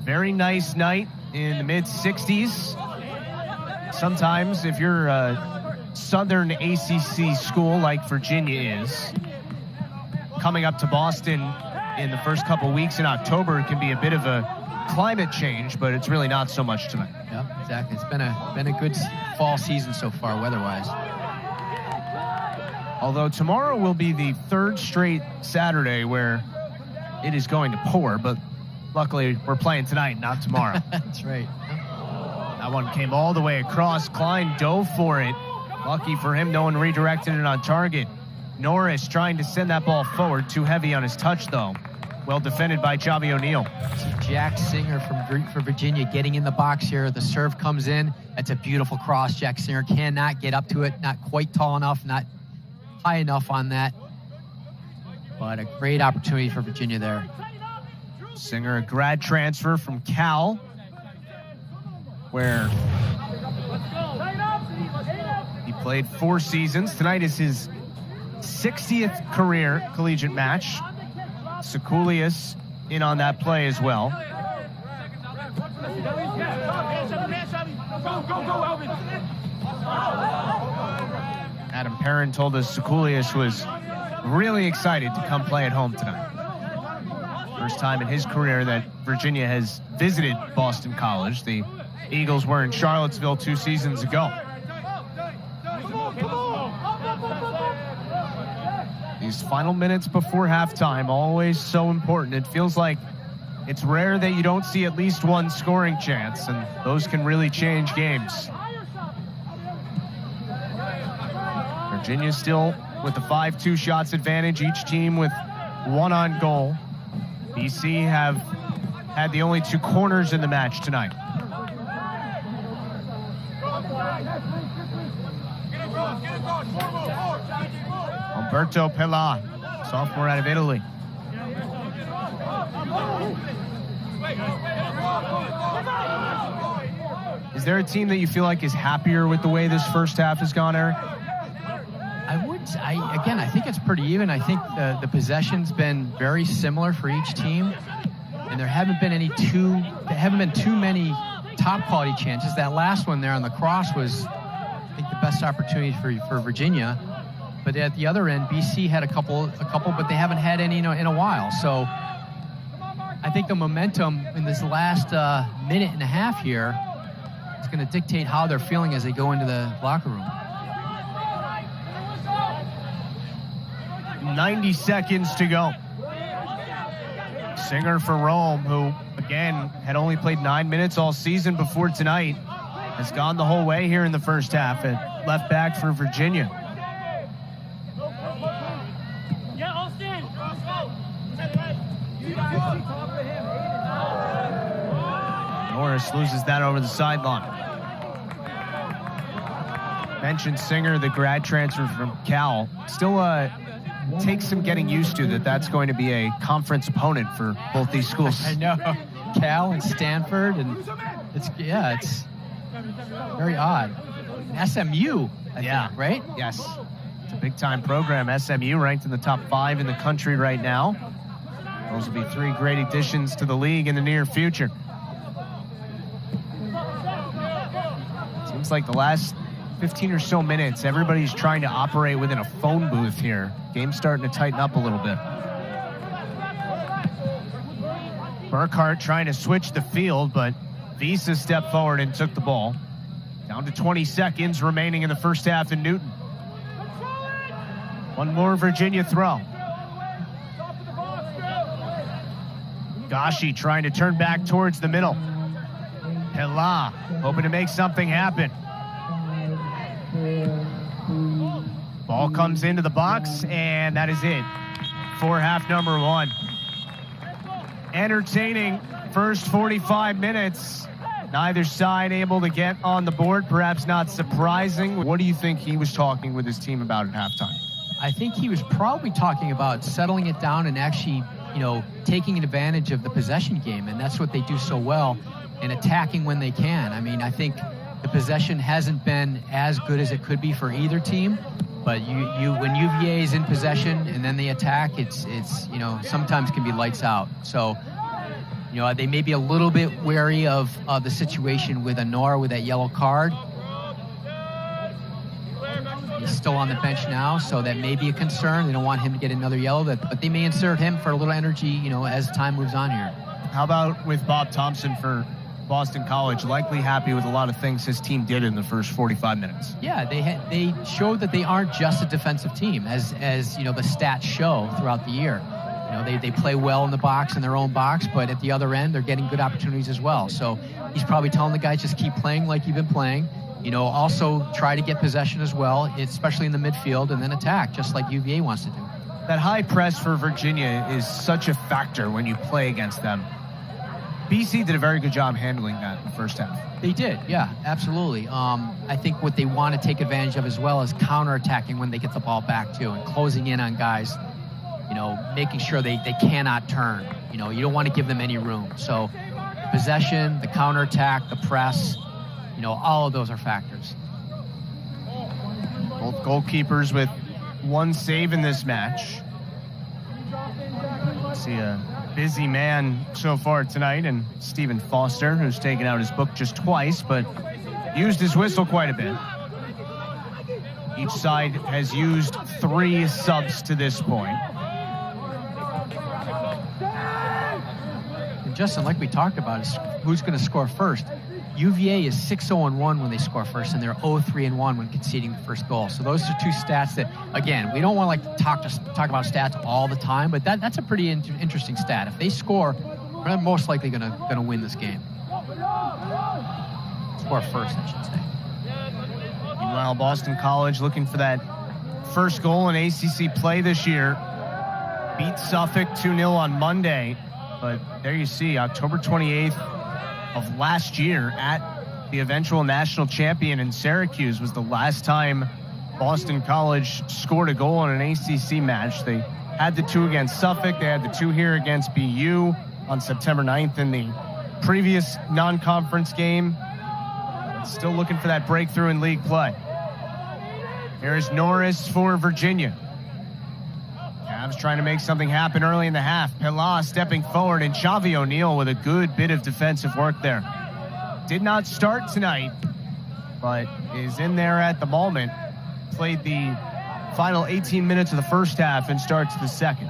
Very nice night in the mid-60s. Sometimes if you're a Southern ACC school like Virginia is, coming up to Boston in the first couple weeks in October can be a bit of a climate change, but it's really not so much tonight. Yeah, exactly. It's been a good fall season so far weather-wise. Although tomorrow will be the 3rd straight Saturday where it is going to pour, but luckily we're playing tonight, not tomorrow. That's right. That one came all the way across. Klein dove for it. Lucky for him, no one redirected it on target. Norris trying to send that ball forward. Too heavy on his touch, though. Well defended by Javi O'Neal. See Jack Singer for Virginia getting in the box here. The serve comes in. That's a beautiful cross. Jack Singer cannot get up to it. Not quite tall enough, not high enough on that. But a great opportunity for Virginia there. Singer, a grad transfer from Cal, where he played 4 seasons. Tonight is his 60th career collegiate match. Sekulius in on that play as well. Adam Perrin told us Sekulius was really excited to come play at home tonight. First time in his career that Virginia has visited Boston College. The Eagles were in Charlottesville 2 seasons ago. These final minutes before halftime, always so important. It feels like it's rare that you don't see at least one scoring chance, and those can really change games. Virginia still with the 5-2 shots advantage, each team with 1 on goal. BC have had the only 2 corners in the match tonight. Umberto Pella, sophomore out of Italy. Is there a team that you feel like is happier with the way this first half has gone, Eric? I think it's pretty even. I think the possession's been very similar for each team, and there haven't been too many top quality chances. That last one there on the cross was, I think, the best opportunity for Virginia. But at the other end, BC had a couple, but they haven't had any in a while. So I think the momentum in this last minute and a half here is going to dictate how they're feeling as they go into the locker room. 90 seconds to go. Singer for Rome, who, again, had only played 9 minutes all season before tonight, has gone the whole way here in the first half at left back for Virginia. Norris loses that over the sideline. Mentioned Singer, the grad transfer from Cal. Still takes some getting used to that's going to be a conference opponent for both these schools. I know. Cal and Stanford, and it's very odd. SMU, I think, right? Yes. It's a big-time program. SMU ranked in the top 5 in the country right now. Those will be 3 great additions to the league in the near future. Seems like the last 15 or so minutes, everybody's trying to operate within a phone booth here. Game's starting to tighten up a little bit. Burkhart trying to switch the field, but Visa stepped forward and took the ball. Down to 20 seconds remaining in the first half in Newton. One more Virginia throw. Gashi trying to turn back towards the middle. Hela hoping to make something happen. Ball comes into the box, and that is it for half number 1. Entertaining first 45 minutes. Neither side able to get on the board, perhaps not surprising. What do you think he was talking with his team about at halftime? I think he was probably talking about settling it down and actually, taking advantage of the possession game, and that's what they do so well, and attacking when they can. I mean, I think the possession hasn't been as good as it could be for either team, but when UVA is in possession and then they attack, it's sometimes can be lights out. So, they may be a little bit wary of the situation with Honor with that yellow card. He's still on the bench now, so that may be a concern. They don't want him to get another yellow, but they may insert him for a little energy, as time moves on here. How about with Bob Thompson for Boston College? Likely happy with a lot of things his team did in the first 45 minutes. Yeah, they showed that they aren't just a defensive team, as the stats show throughout the year. They play well in the box, in their own box, but at the other end, they're getting good opportunities as well. So he's probably telling the guys, just keep playing like you've been playing. Also try to get possession as well, especially in the midfield, and then attack, just like UVA wants to do. That high press for Virginia is such a factor when you play against them. BC did a very good job handling that in the first half. They did, yeah, absolutely. I think what they want to take advantage of as well is counterattacking when they get the ball back too, and closing in on guys, making sure they cannot turn. You don't want to give them any room. So possession, the counterattack, the press, all of those are factors. Both goalkeepers with 1 save in this match. See a busy man so far tonight, and Stephen Foster, who's taken out his book just twice, but used his whistle quite a bit. Each side has used 3 subs to this point. And Justin, like we talked about, is who's going to score first. UVA is 6-0-1 when they score first, and they're 0-3-1 when conceding the first goal. So those are 2 stats that, again, we don't want to talk about stats all the time, but that's a pretty interesting stat. If they score, they're most likely going to win this game. Score first, I should say. Meanwhile, Boston College looking for that first goal in ACC play this year. Beat Suffolk 2-0 on Monday, but there you see, October 28th of last year at the eventual national champion in Syracuse was the last time Boston College scored a goal in an ACC match. They had the 2 against Suffolk. They had the 2 here against BU on September 9th in the previous non-conference game. Still looking for that breakthrough in league play. Here's Norris for Virginia. Cavs trying to make something happen early in the half. Pela stepping forward, and Xavi O'Neal with a good bit of defensive work there. did not start tonight, but is in there at the moment. Played the final 18 minutes of the first half and starts the second.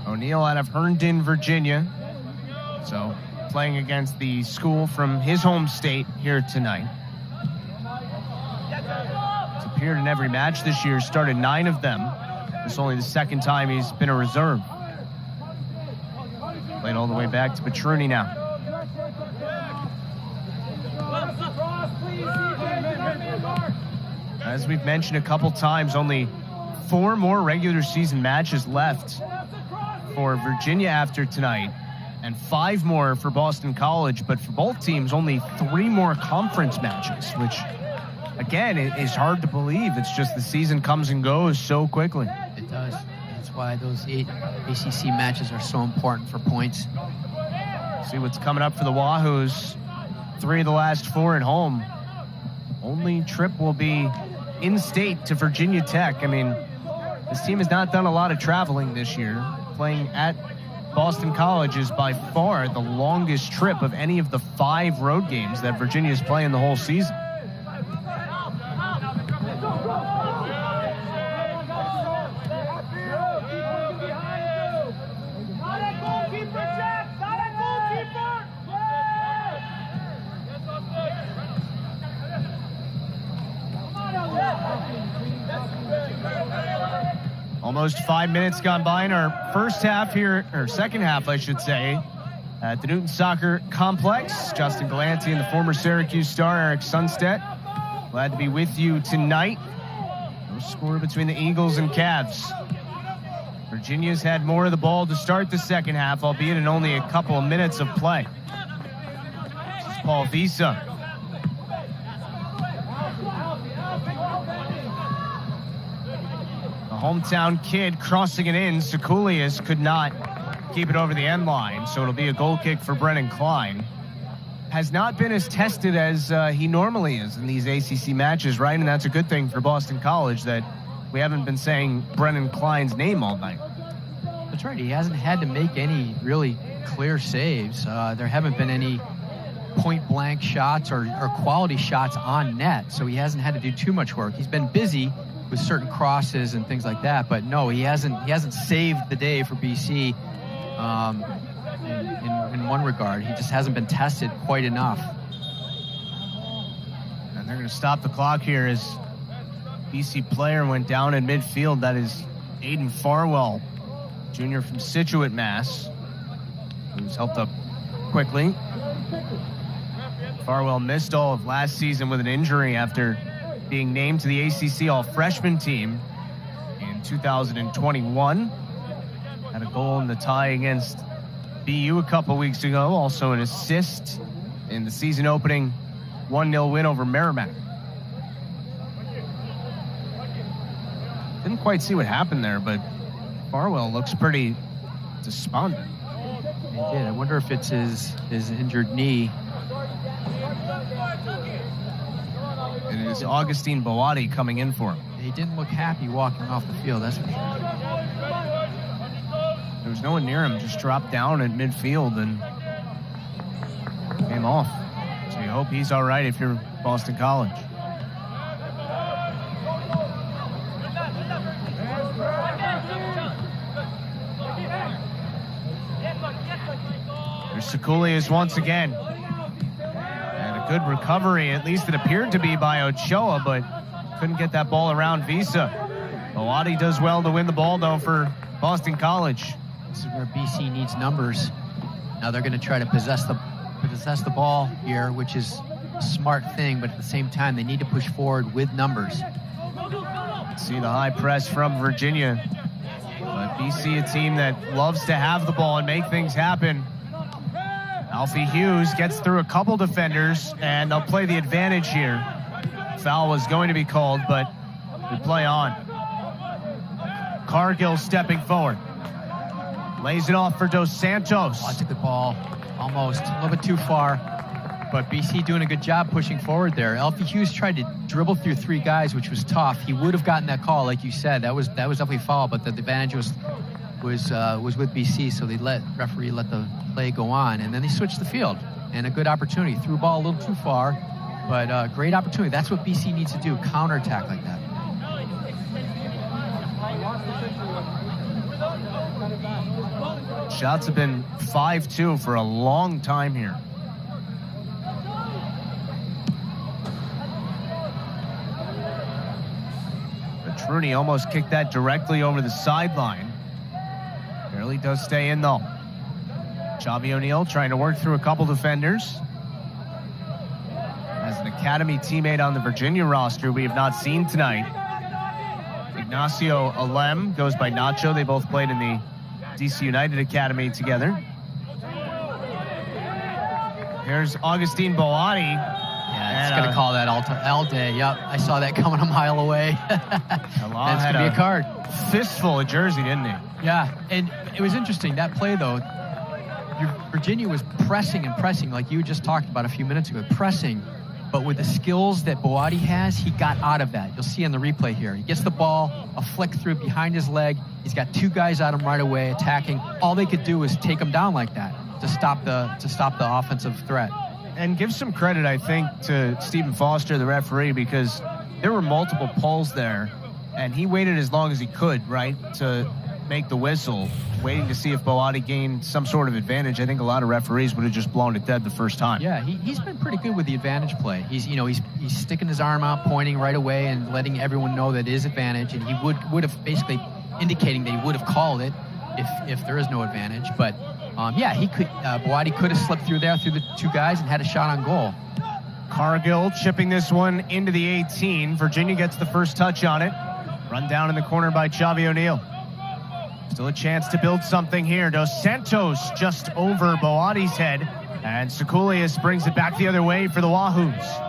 O'Neill out of Herndon, Virginia. So playing against the school from his home state here tonight. He's appeared in every match this year, started 9 of them. It's only the second time he's been a reserve. Played all the way back to Petruni now. As we've mentioned a couple times, only 4 more regular season matches left for Virginia after tonight, and 5 more for Boston College. But for both teams, only 3 more conference matches, which, again, it is hard to believe. It's just the season comes and goes so quickly. It does. That's why those 8 ACC matches are so important for points. See what's coming up for the Wahoos. 3 of the last 4 at home. Only trip will be in-state to Virginia Tech. I mean, this team has not done a lot of traveling this year. Playing at Boston College is by far the longest trip of any of the 5 road games that Virginia is playing the whole season. Almost 5 minutes gone by in our first half here, or second half, I should say, at the Newton Soccer Complex. Justin Galanti and the former Syracuse star Eric Sunstedt. Glad to be with you tonight. No score between the Eagles and Cavs. Virginia's had more of the ball to start the second half, albeit in only a couple of minutes of play. This is Paul Visa. Hometown kid crossing it in. Sekulius could not keep it over the end line, so it'll be a goal kick for Brennan Klein. Has not been as tested as he normally is in these ACC matches, right? And that's a good thing for Boston College that we haven't been saying Brennan Klein's name all night. That's right. He hasn't had to make any really clear saves. There haven't been any point-blank shots or quality shots on net, so he hasn't had to do too much work. He's been busy with certain crosses and things like that, but no, he hasn't saved the day for BC in one regard. He just hasn't been tested quite enough. And they're going to stop the clock here as BC player went down in midfield. That is Aiden Farwell, junior from Scituate, Mass, who's helped up quickly. Farwell missed all of last season with an injury after being named to the ACC All-Freshman team in 2021. Had a goal in the tie against BU a couple weeks ago. Also an assist in the season-opening 1-0 win over Merrimack. Didn't quite see what happened there, but Farwell looks pretty despondent. He did. I wonder if it's his injured knee. It is Augustine Boati coming in for him. He didn't look happy walking off the field, that's for sure. There was no one near him, just dropped down at midfield and came off. So you hope he's all right if you're Boston College. There's Sekulius once again. Good recovery, at least it appeared to be by Ochoa, but couldn't get that ball around Visa. Boati does well to win the ball, though, for Boston College. This is where BC needs numbers. Now they're going to try to possess the ball here, which is a smart thing, but at the same time, they need to push forward with numbers. See the high press from Virginia. But BC, a team that loves to have the ball and make things happen. Alfie Hughes gets through a couple defenders, and they'll play the advantage here. Foul was going to be called, but we play on. Cargill stepping forward. Lays it off for Dos Santos. Lots of good ball. Almost. A little bit too far. But BC doing a good job pushing forward there. Alfie Hughes tried to dribble through 3 guys, which was tough. He would have gotten that call, like you said. That was definitely foul, but the advantage was was with BC, so referee let the play go on, and then they switched the field. And a good opportunity. Threw the ball a little too far, but great opportunity. That's what BC needs to do, counterattack like that. Shots have been 5-2 for a long time here. Rooney almost kicked that directly over the sideline. Barely does stay in though. Xavi O'Neal trying to work through a couple defenders. As an academy teammate on the Virginia roster we have not seen tonight. Ignacio Alem goes by Nacho. They both played in the DC United Academy together. Here's Augustine Boati. Yeah, it's going to call that all day. Yep, I saw that coming a mile away. That's going to be a card. Fistful of jersey, didn't he? Yeah, and it was interesting. That play, though, Virginia was pressing and pressing, like you just talked about a few minutes ago, pressing. But with the skills that Boati has, he got out of that. You'll see on the replay here. He gets the ball, a flick through behind his leg. He's got two guys at him right away, attacking. All they could do was take him down like that to stop the offensive threat. And give some credit, I think, to Stephen Foster, the referee, because there were multiple pulls there, and he waited as long as he could, right, to make the whistle, waiting to see if Boati gained some sort of advantage. I think a lot of referees would have just blown it dead the first time. Yeah, he's been pretty good with the advantage play. He's sticking his arm out, pointing right away, and letting everyone know that it is advantage, and he would have basically indicating that he would have called it if there is no advantage, but. Yeah, Boati could have slipped through there through the two guys and had a shot on goal. Cargill chipping this one into the 18. Virginia gets the first touch on it. Run down in the corner by Xavi O'Neal. Still a chance to build something here. Dos Santos just over Boati's head. And Sekulius brings it back the other way for the Wahoos.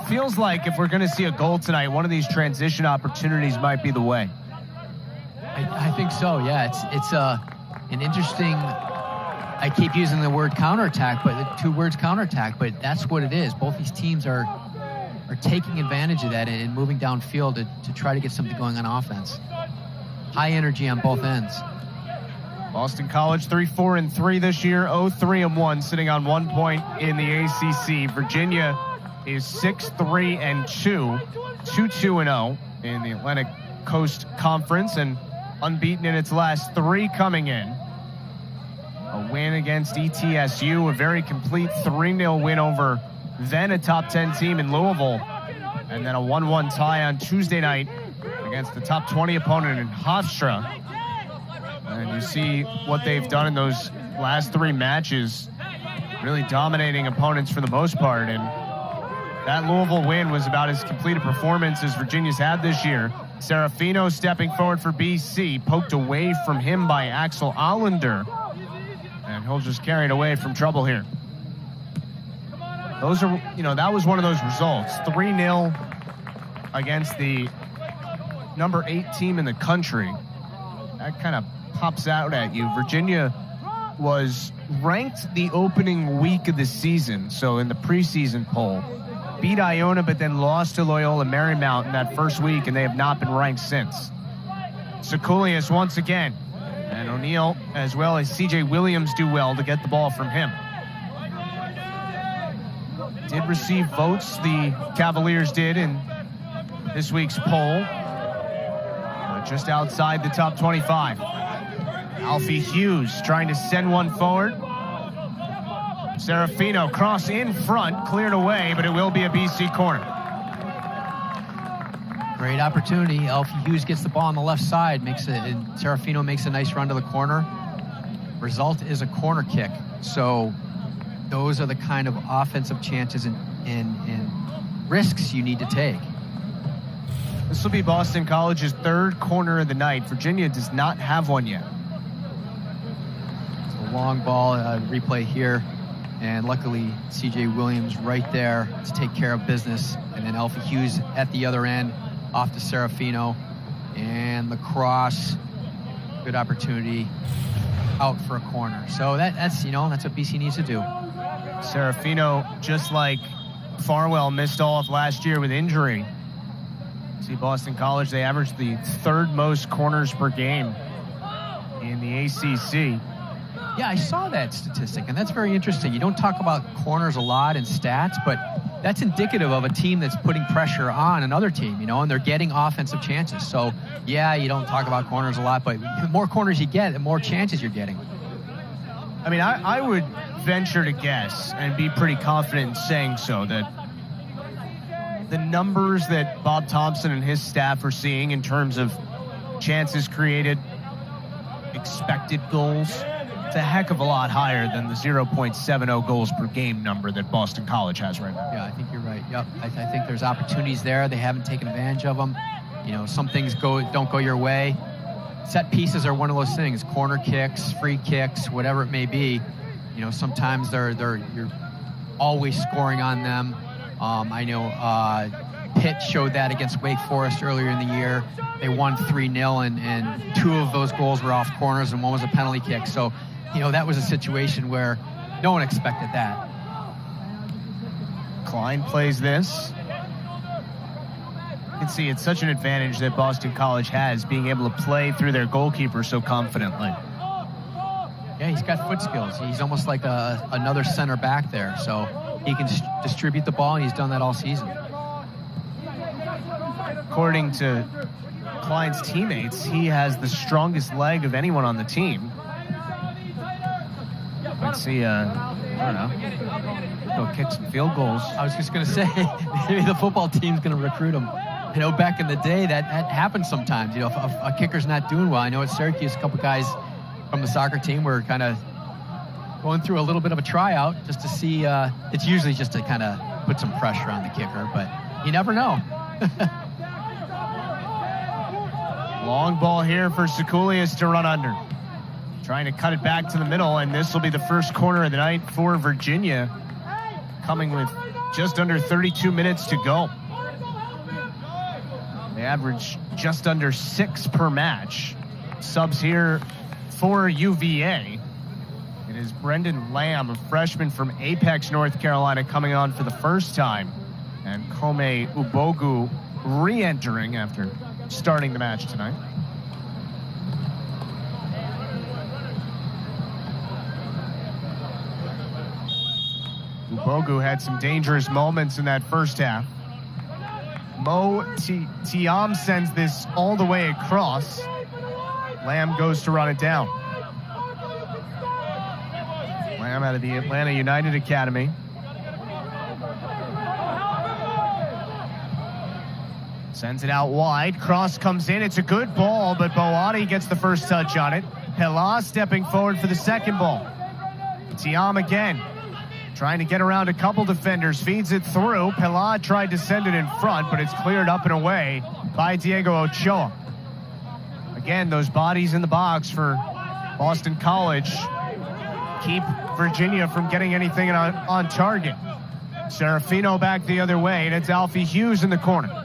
Feels like if we're going to see a goal tonight, one of these transition opportunities might be the way. I think so, yeah. It's an interesting, I keep using the word counterattack, but the two words counterattack, but that's what it is. Both these teams are taking advantage of that and moving downfield to try to get something going on offense. High energy on both ends. Boston College 3-4-3 this year, 0-3-1, sitting on 1 point in the ACC. Virginia is 6-3-2, 2-2-0 in the Atlantic Coast Conference, and unbeaten in its last three coming in. A win against ETSU, a very complete 3-0 win over then a top 10 team in Louisville, and then a 1-1 tie on Tuesday night against the top 20 opponent in Hofstra. And you see what they've done in those last three matches, really dominating opponents for the most part, and that Louisville win was about as complete a performance as Virginia's had this year. Serafino stepping forward for BC, poked away from him by Axel Allender. And he'll just carry it away from trouble here. Those are, that was one of those results. 3-0 against the number 8 team in the country. That kind of pops out at you. Virginia was ranked the opening week of the season, so in the preseason poll. Beat Iona, but then lost to Loyola Marymount in that first week, and they have not been ranked since. Sekulius once again, and O'Neal as well as CJ Williams do well to get the ball from him. Did receive votes, the Cavaliers did, in this week's poll, just outside the top 25. Alfie Hughes trying to send one forward. Serafino cross in front, cleared away, but it will be a BC corner. Great opportunity. Alfie Hughes gets the ball on the left side, and Serafino makes a nice run to the corner. Result is a corner kick. So those are the kind of offensive chances and risks you need to take. This will be Boston College's third corner of the night. Virginia does not have one yet. It's a long ball, replay here. And luckily, CJ Williams right there to take care of business. And then Alfie Hughes at the other end, off to Serafino. And the cross, good opportunity, out for a corner. So that's what BC needs to do. Serafino, just like Farwell missed all of last year with injury. See, Boston College, they averaged the 3rd most corners per game in the ACC. Yeah, I saw that statistic, and that's very interesting. You don't talk about corners a lot in stats, but that's indicative of a team that's putting pressure on another team, and they're getting offensive chances. So, yeah, you don't talk about corners a lot, but the more corners you get, the more chances you're getting. I mean, I would venture to guess and be pretty confident in saying so that the numbers that Bob Thompson and his staff are seeing in terms of chances created, expected goals, it's a heck of a lot higher than the 0.70 goals per game number that Boston College has right now. Yeah, I think you're right. Yep, I think there's opportunities there. They haven't taken advantage of them. Some things don't go your way. Set pieces are one of those things. Corner kicks, free kicks, whatever it may be. Sometimes you're always scoring on them. I know Pitt showed that against Wake Forest earlier in the year. They won 3-0, and 2 of those goals were off corners, and 1 was a penalty kick. So, that was a situation where no one expected that. Klein plays this. You can see it's such an advantage that Boston College has, being able to play through their goalkeeper so confidently. Yeah, he's got foot skills. He's almost like another center back there. So he can distribute the ball, and he's done that all season. According to Klein's teammates, he has the strongest leg of anyone on the team. Let's see, I don't know, go kick some field goals. I was just going to say, maybe the football team's going to recruit him. Back in the day, that happened sometimes. If a kicker's not doing well. I know at Syracuse, a couple guys from the soccer team were kind of going through a little bit of a tryout just to see. It's usually just to kind of put some pressure on the kicker, but you never know. Long ball here for Sekulius to run under. Trying to cut it back to the middle, and this will be the first corner of the night for Virginia, coming with just under 32 minutes to go. They average just under 6 per match. Subs here for UVA. It is Brendan Lamb, a freshman from Apex, North Carolina, coming on for the first time. And Kome Ubogu re-entering after starting the match tonight. Ubogu had some dangerous moments in that first half. Mo Tiam sends this all the way across. Lamb goes to run it down. Lamb out of the Atlanta United Academy. Sends it out wide. Cross comes in. It's a good ball, but Boati gets the first touch on it. Pela stepping forward for the second ball. Tiam again, trying to get around a couple defenders, feeds it through. Pela tried to send it in front, but it's cleared up and away by Diego Ochoa. Again, those bodies in the box for Boston College keep Virginia from getting anything on target. Serafino back the other way, and it's Alfie Hughes in the corner.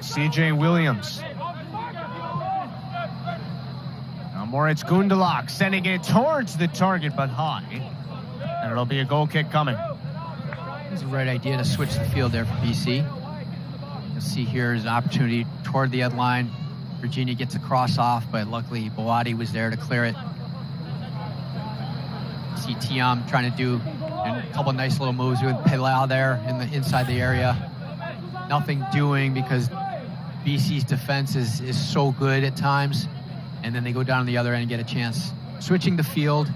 CJ Williams. Now Moritz Gundelach sending it towards the target, but high. And it'll be a goal kick coming. It's the right idea to switch the field there for BC. You'll see here is an opportunity toward the end line. Virginia gets a cross off, but luckily Boati was there to clear it. See Tiam trying to do a couple nice little moves with Pela there inside the area. Nothing doing because BC's defense is so good at times, and then they go down the other end and get a chance. Switching the field,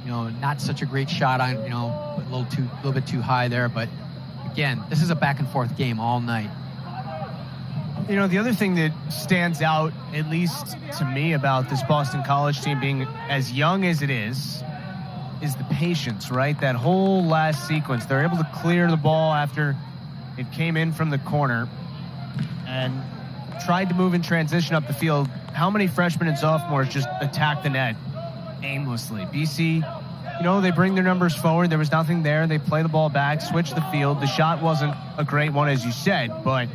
not such a great shot on, a little bit too high there, but again, this is a back and forth game all night. The other thing that stands out, at least to me, about this Boston College team being as young as it is the patience, right? That whole last sequence, they're able to clear the ball after it came in from the corner and tried to move in transition up the field. How many freshmen and sophomores just attack the net aimlessly? BC, they bring their numbers forward. There was nothing there. They play the ball back, switch the field. The shot wasn't a great one, as you said, but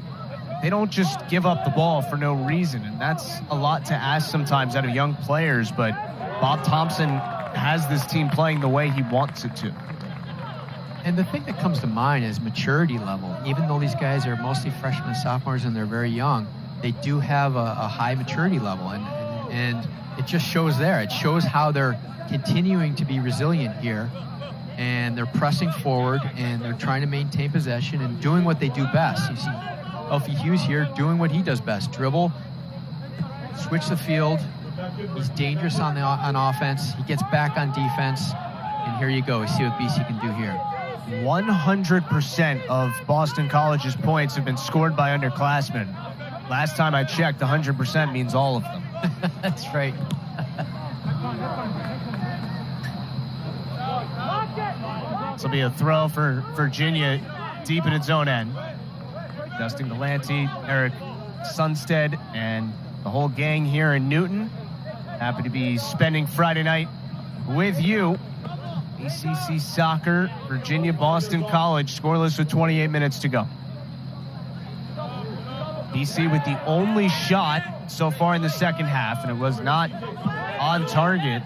they don't just give up the ball for no reason, and that's a lot to ask sometimes out of young players, but Bob Thompson has this team playing the way he wants it to. And the thing that comes to mind is maturity level. Even though these guys are mostly freshmen and sophomores and they're very young, they do have a high maturity level, and it just shows there. It shows how they're continuing to be resilient here, and they're pressing forward, and they're trying to maintain possession and doing what they do best. You see Elfie Hughes here doing what he does best: dribble, switch the field. He's dangerous on offense. He gets back on defense, and here you go. We see what BC can do here. 100% of Boston College's points have been scored by underclassmen. Last time I checked, 100% means all of them. That's right. This will be a throw for Virginia deep in its own end. Dustin Galante, Eric Sunstead, and the whole gang here in Newton. Happy to be spending Friday night with you. ACC Soccer, Virginia, Boston College, scoreless with 28 minutes to go. BC with the only shot so far in the second half, and it was not on target.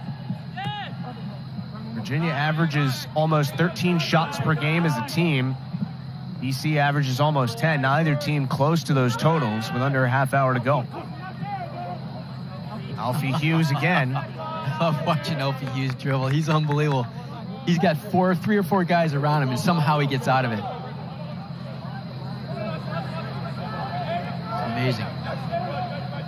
Virginia averages almost 13 shots per game as a team. BC averages almost 10. Neither team close to those totals with under a half hour to go. Alfie Hughes again. I love watching Alfie Hughes dribble. He's unbelievable. He's got 3 or 4 guys around him, and somehow he gets out of it. It's amazing.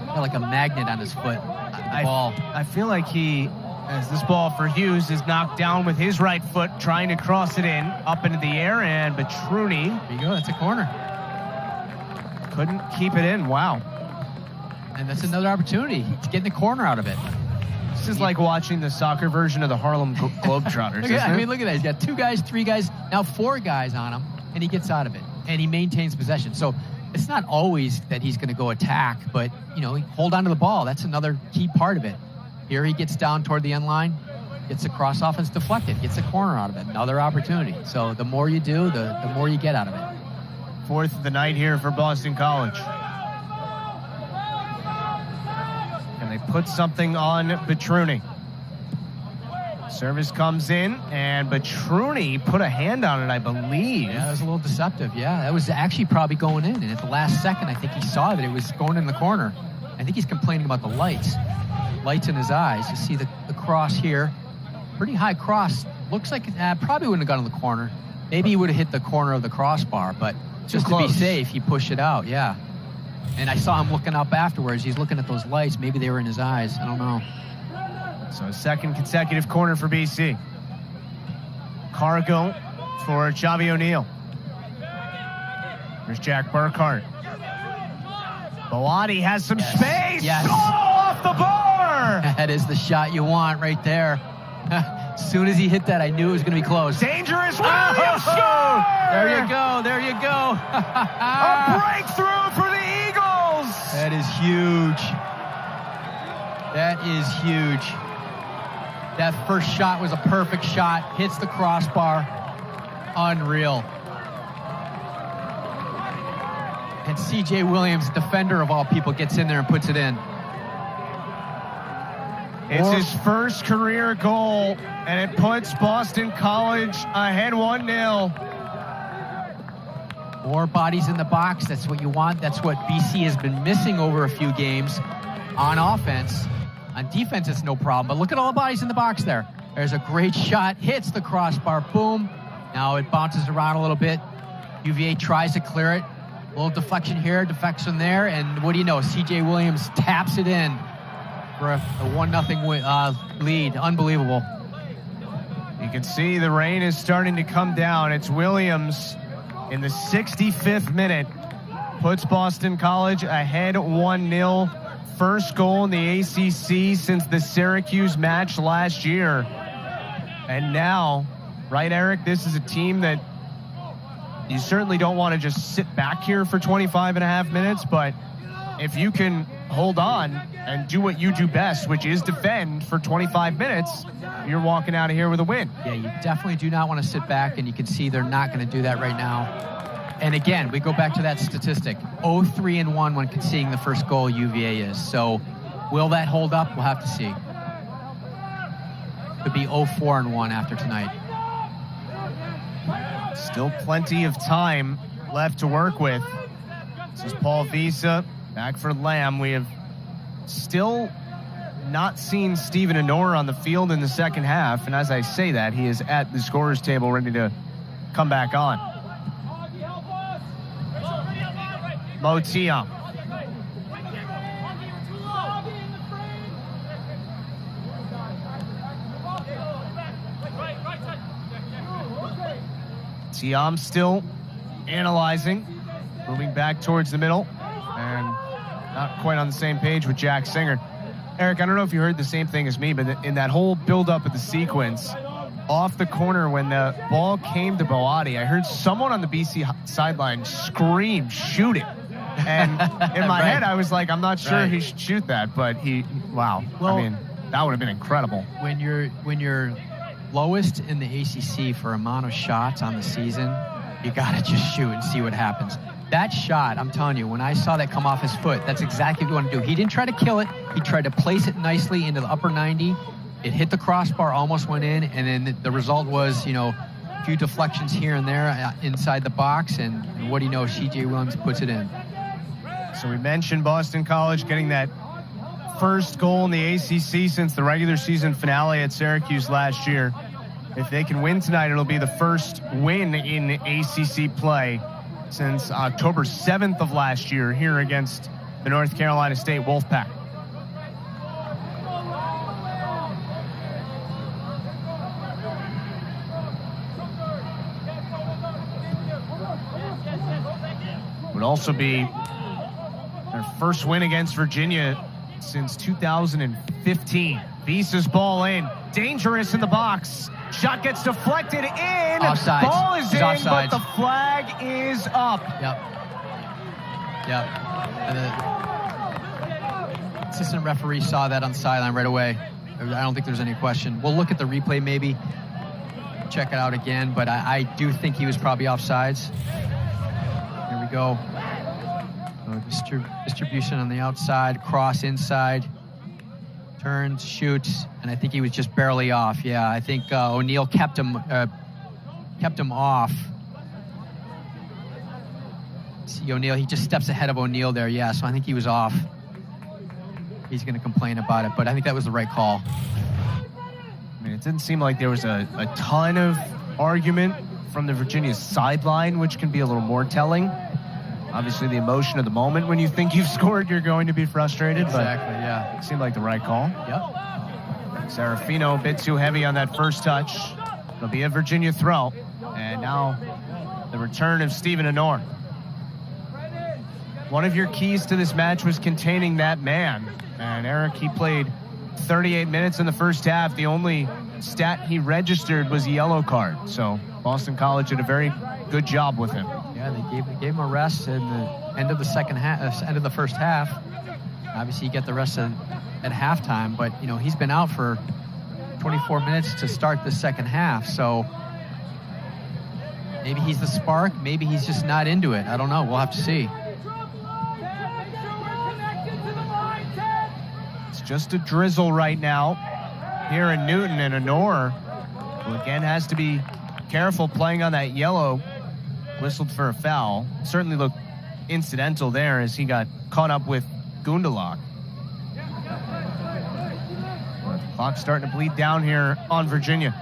Got like a magnet on his foot. The ball. I feel like as this ball for Hughes is knocked down with his right foot, trying to cross it in, up into the air, and Betruni. There you go. That's a corner. Couldn't keep it in. Wow. And that's another opportunity. He's getting the corner out of it. This is like watching the soccer version of the Harlem Globetrotters, isn't it? I mean, look at that. He's got 2 guys, 3 guys, now 4 guys on him, and he gets out of it. And he maintains possession. So it's not always that he's going to go attack, but, hold on to the ball. That's another key part of it. Here he gets down toward the end line, gets the cross offense deflected, gets a corner out of it. Another opportunity. So the more you do, the more you get out of it. 4th of the night here for Boston College. And they put something on Betruni. Service comes in, and Betruni put a hand on it, I believe. Yeah, that was a little deceptive. Yeah, that was actually probably going in. And at the last second, I think he saw that it was going in the corner. I think he's complaining about the lights. Lights in his eyes. You see the cross here. Pretty high cross. Looks like it probably wouldn't have gone in the corner. Maybe he would have hit the corner of the crossbar, but just to be safe, he pushed it out. Yeah. And I saw him looking up afterwards. He's looking at those lights. Maybe they were in his eyes. I don't know. So a second consecutive corner for BC. Cargo for Xavi O'Neal. There's Jack Burkhart. Boati has some space. Yes. Oh, off the bar. That is the shot you want right there. As soon as he hit that, I knew it was going to be close. Dangerous Williams score! There you go. There you go. A breakthrough for the Eagles. That is huge. That is huge. That first shot was a perfect shot. Hits the crossbar. Unreal. And C.J. Williams, defender of all people, gets in there and puts it in. It's his first career goal, and it puts Boston College ahead 1-0. More bodies in the box. That's what you want. That's what BC has been missing over a few games on offense. On defense, it's no problem. But look at all the bodies in the box there. There's a great shot. Hits the crossbar. Boom. Now it bounces around a little bit. UVA tries to clear it. A little deflection here, deflection there. And what do you know? C.J. Williams taps it in for a 1-0 lead. Unbelievable. You can see the rain is starting to come down. It's Williams in the 65th minute. Puts Boston College ahead 1-0. First goal in the ACC since the Syracuse match last year. And now, right, Eric, this is a team that you certainly don't want to just sit back here for 25.5 minutes, but if you can hold on and do what you do best, which is defend for 25 minutes, you're walking out of here with a win. Yeah, you definitely do not want to sit back, and you can see they're not going to do that right now. And again, we go back to that statistic. 0-3-1 when conceding the first goal, UVA is. So will that hold up? We'll have to see. Could be 0-4-1 after tonight. Still plenty of time left to work with. This is Paul Visa back for Lamb. We have still not seen Stephen Honor on the field in the second half. And as I say that, he is at the scorer's table ready to come back on. Mo Tiam. Tiam still analyzing, moving back towards the middle, and not quite on the same page with Jack Singer. Eric, I don't know if you heard the same thing as me, but in that whole build-up of the sequence, off the corner when the ball came to Boati, I heard someone on the BC sideline scream, "Shoot it!" And in my head, I was like, I'm not sure he should shoot that, but wow. Well, I mean, that would have been incredible. When you're lowest in the ACC for amount of shots on the season, you gotta just shoot and see what happens. That shot, I'm telling you, when I saw that come off his foot, that's exactly what you want to do. He didn't try to kill it. He tried to place it nicely into the upper 90. It hit the crossbar, almost went in, and then the result was, a few deflections here and there inside the box, and what do you know, C.J. Williams puts it in. So we mentioned Boston College getting that first goal in the ACC since the regular season finale at Syracuse last year. If they can win tonight, it'll be the first win in ACC play since October 7th of last year here against the North Carolina State Wolfpack. Would also be their first win against Virginia since 2015. Visa's ball in, dangerous in the box. Shot gets deflected in. Offsides. Ball is in, offsides. but the flag is up. Yep. And the assistant referee saw that on the sideline right away. I don't think there's any question. We'll look at the replay maybe, check it out again, but I do think he was probably offsides. Here we go. So distribution on the outside, cross inside. Turns, shoots, and I think he was just barely off. Yeah, I think O'Neal kept him off. See O'Neal, he just steps ahead of O'Neal there. Yeah, so I think he was off. He's going to complain about it, but I think that was the right call. I mean, it didn't seem like there was a ton of argument from the Virginia sideline, which can be a little more telling. Obviously, the emotion of the moment when you think you've scored, you're going to be frustrated. Exactly, but yeah. It seemed like the right call. Yep. Serafino a bit too heavy on that first touch. It'll be a Virginia throw. And now the return of Stephen Honor. One of your keys to this match was containing that man. And Eric, he played 38 minutes in the first half. The only stat he registered was a yellow card. So Boston College did a very good job with him. Yeah, they gave him a rest in the end of the second half, end of the first half. Obviously, you get the rest at halftime, but he's been out for 24 minutes to start the second half. So maybe he's the spark, maybe he's just not into it. I don't know. We'll have to see. It's just a drizzle right now here in Newton, and Honor, who again has to be careful playing on that yellow, whistled for a foul. Certainly looked incidental there as he got caught up with Gundelach. The clock's starting to bleed down here on Virginia.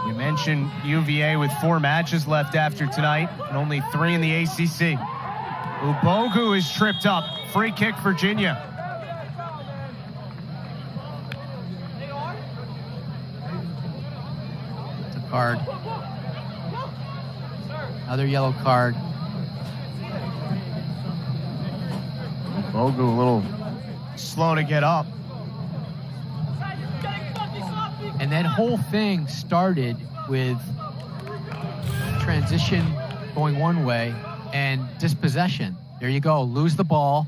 We mentioned UVA with 4 matches left after tonight and only 3 in the ACC. Ubogu is tripped up. Free kick, Virginia. Card. Another yellow card. Bogu a little slow to get up. And that whole thing started with transition going one way and dispossession. There you go. Lose the ball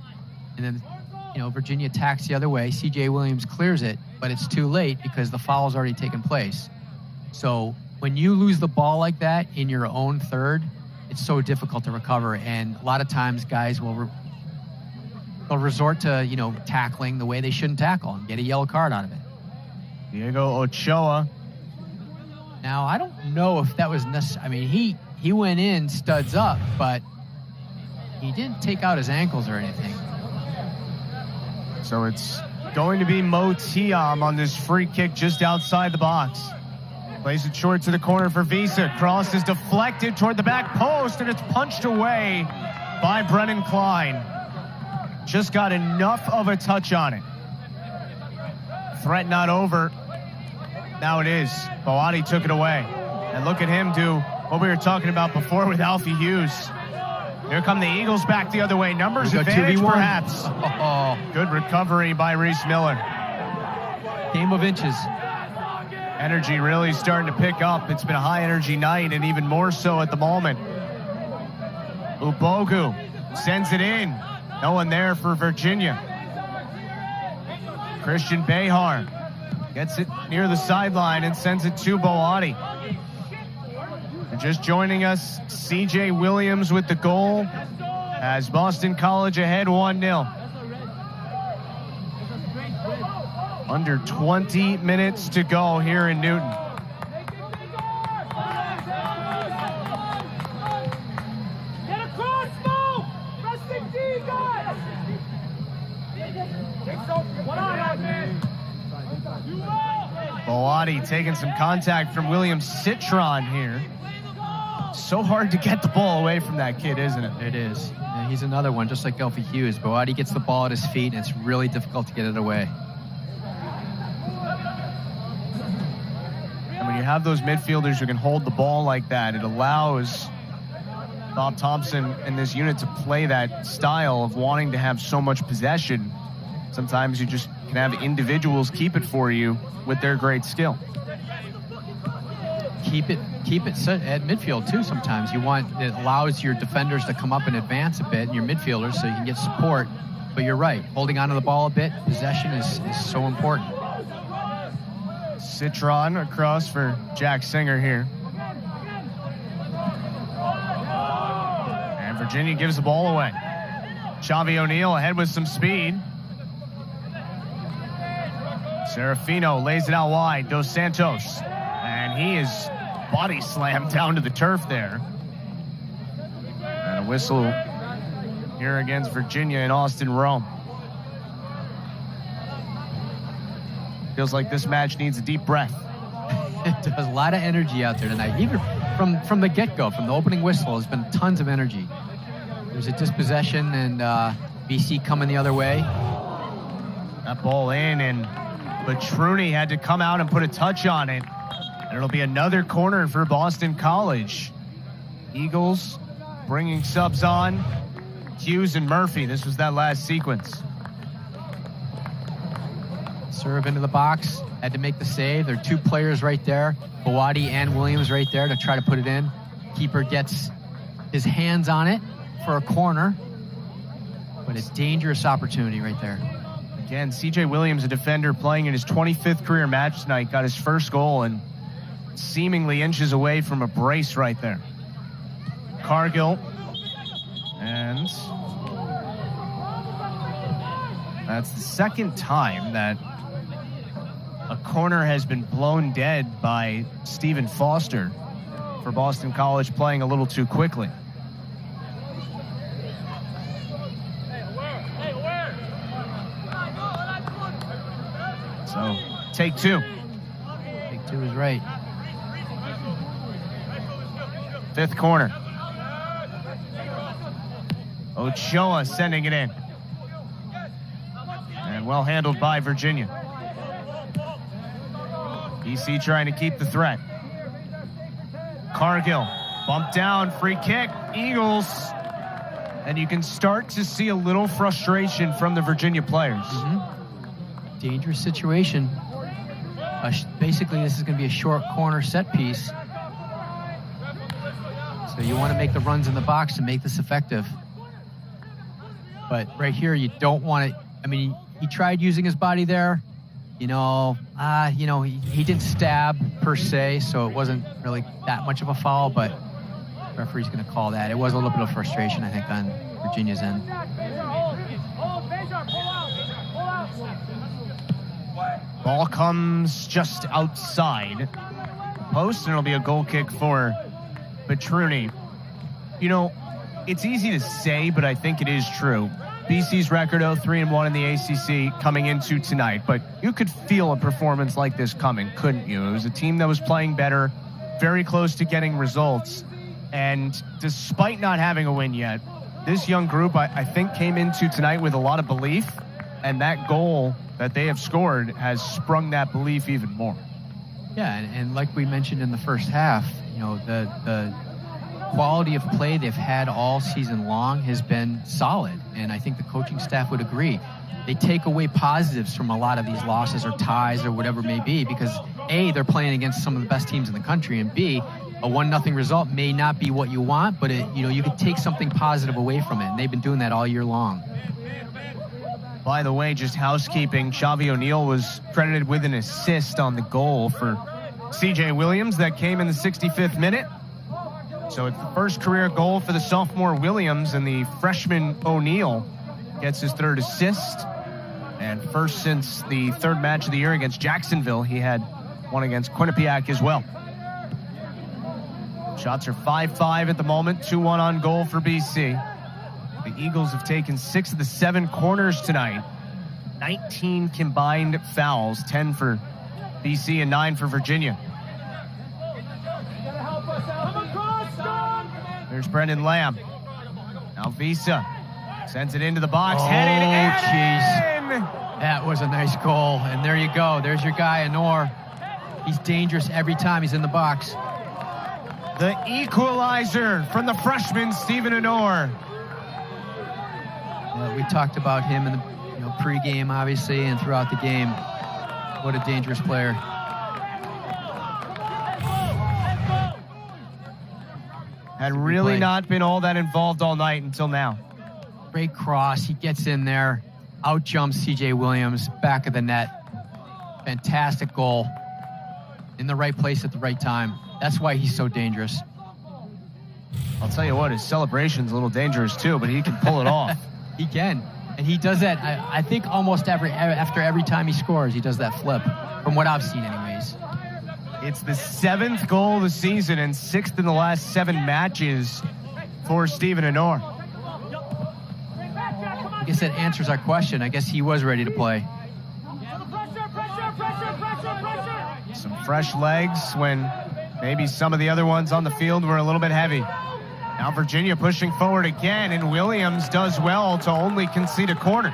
and then Virginia attacks the other way. C.J. Williams clears it, but it's too late because the foul's already taken place. So when you lose the ball like that in your own third, it's so difficult to recover. And a lot of times guys will they'll resort to, tackling the way they shouldn't tackle and get a yellow card out of it. Diego Ochoa. Now, I don't know if that was necessary. I mean, he went in studs up, but he didn't take out his ankles or anything. So it's going to be Mo Tiam on this free kick just outside the box. Plays it short to the corner for Visa. Cross is deflected toward the back post, and it's punched away by Brennan Klein. Just got enough of a touch on it. Threat not over. Now it is. Boati took it away. And look at him do what we were talking about before with Alfie Hughes. Here come the Eagles back the other way. Numbers advantage, perhaps. Oh. Good recovery by Reese Miller. Game of inches. Energy really starting to pick up. It's been a high-energy night, and even more so at the moment. Ubogu sends it in. No one there for Virginia. Christian Behar gets it near the sideline and sends it to Boati. And just joining us, C.J. Williams with the goal as Boston College ahead 1-0. Under 20 minutes to go here in Newton. Boati taking some contact from William Citron here. So hard to get the ball away from that kid, isn't it? It is. Yeah, he's another one, just like Alfie Hughes. Boati gets the ball at his feet, and it's really difficult to get it away. And when you have those midfielders who can hold the ball like that, it allows Bob Thompson and this unit to play that style of wanting to have so much possession. Sometimes you just can have individuals keep it for you with their great skill. Keep it at midfield too. Sometimes it allows your defenders to come up and advance a bit, and your midfielders, so you can get support. But you're right, holding onto the ball a bit, possession is so important. Citron across for Jack Singer here. And Virginia gives the ball away. Xavi O'Neal ahead with some speed. Serafino lays it out wide. Dos Santos. And he is body slammed down to the turf there. And a whistle here against Virginia in Austin Rome. Feels like this match needs a deep breath. It does. A lot of energy out there tonight. Even from the get-go, from the opening whistle, there's been tons of energy. There's a dispossession, and BC coming the other way. That ball in, and Petruni had to come out and put a touch on it. And it'll be another corner for Boston College. Eagles bringing subs on. Hughes and Murphy. This was that last sequence. Serve into the box. Had to make the save. There are two players right there. Boati and Williams right there to try to put it in. Keeper gets his hands on it for a corner. But a dangerous opportunity right there. Again, C.J. Williams, a defender playing in his 25th career match tonight, got his first goal and seemingly inches away from a brace right there. Cargill. And that's the second time that a corner has been blown dead by Stephen Foster for Boston College playing a little too quickly. So, take two. Take two is right. Fifth corner. Ochoa sending it in. And well handled by Virginia. BC trying to keep the threat. Cargill, bumped down, free kick, Eagles. And you can start to see a little frustration from the Virginia players. Dangerous situation. Basically, this is going to be a short corner set piece. So you want to make the runs in the box to make this effective. But right here, you don't want I mean, he tried using his body there. He didn't stab per se, so it wasn't really that much of a foul, but the referee's going to call that. It was a little bit of frustration, I think, on Virginia's end. Ball comes just outside the post, and it'll be a goal kick for Petruni. You know, it's easy to say, but I think it is true. BC's record 0-3-1 in the ACC coming into tonight, but you could feel a performance like this coming, couldn't you? It was a team that was playing better, very close to getting results, and despite not having a win yet, this young group, I think, came into tonight with a lot of belief, and that goal that they have scored has sprung that belief even more. Yeah, and like we mentioned in the first half, you know, the quality of play they've had all season long has been solid, and I think the coaching staff would agree. They take away positives from a lot of these losses or ties or whatever it may be, because A, they're playing against some of the best teams in the country, and B, a 1-0 result may not be what you want, but you could take something positive away from it, and they've been doing that all year long. By the way, just housekeeping, Xavi O'Neal was credited with an assist on the goal for CJ Williams that came in the 65th minute. So it's the first career goal for the sophomore Williams, and the freshman O'Neal gets his third assist. And first since the third match of the year against Jacksonville, he had one against Quinnipiac as well. Shots are 5-5 at the moment, 2-1 on goal for BC. The Eagles have taken 6 of the 7 corners tonight. 19 combined fouls, 10 for BC and 9 for Virginia. There's Brendan Lamb. Now Visa sends it into the box. Headed in. That was a nice goal. And there you go. There's your guy, Honor. He's dangerous every time he's in the box. The equalizer from the freshman, Stephen Honor. We talked about him in the pregame, obviously, and throughout the game. What a dangerous player. Had really not been all that involved all night until now. Great cross. He gets in there, out jumps CJ Williams, back of the net. Fantastic goal. In the right place at the right time. That's why he's so dangerous. I'll tell you what, his celebration's a little dangerous too, but he can pull it off. He can. And he does that, I think, almost after every time he scores, he does that flip, from what I've seen anyways. It's the 7th goal of the season and 6th in the last 7 matches for Stephen Honor. I guess that answers our question. I guess he was ready to play. Some fresh legs when maybe some of the other ones on the field were a little bit heavy. Now Virginia pushing forward again, and Williams does well to only concede a corner.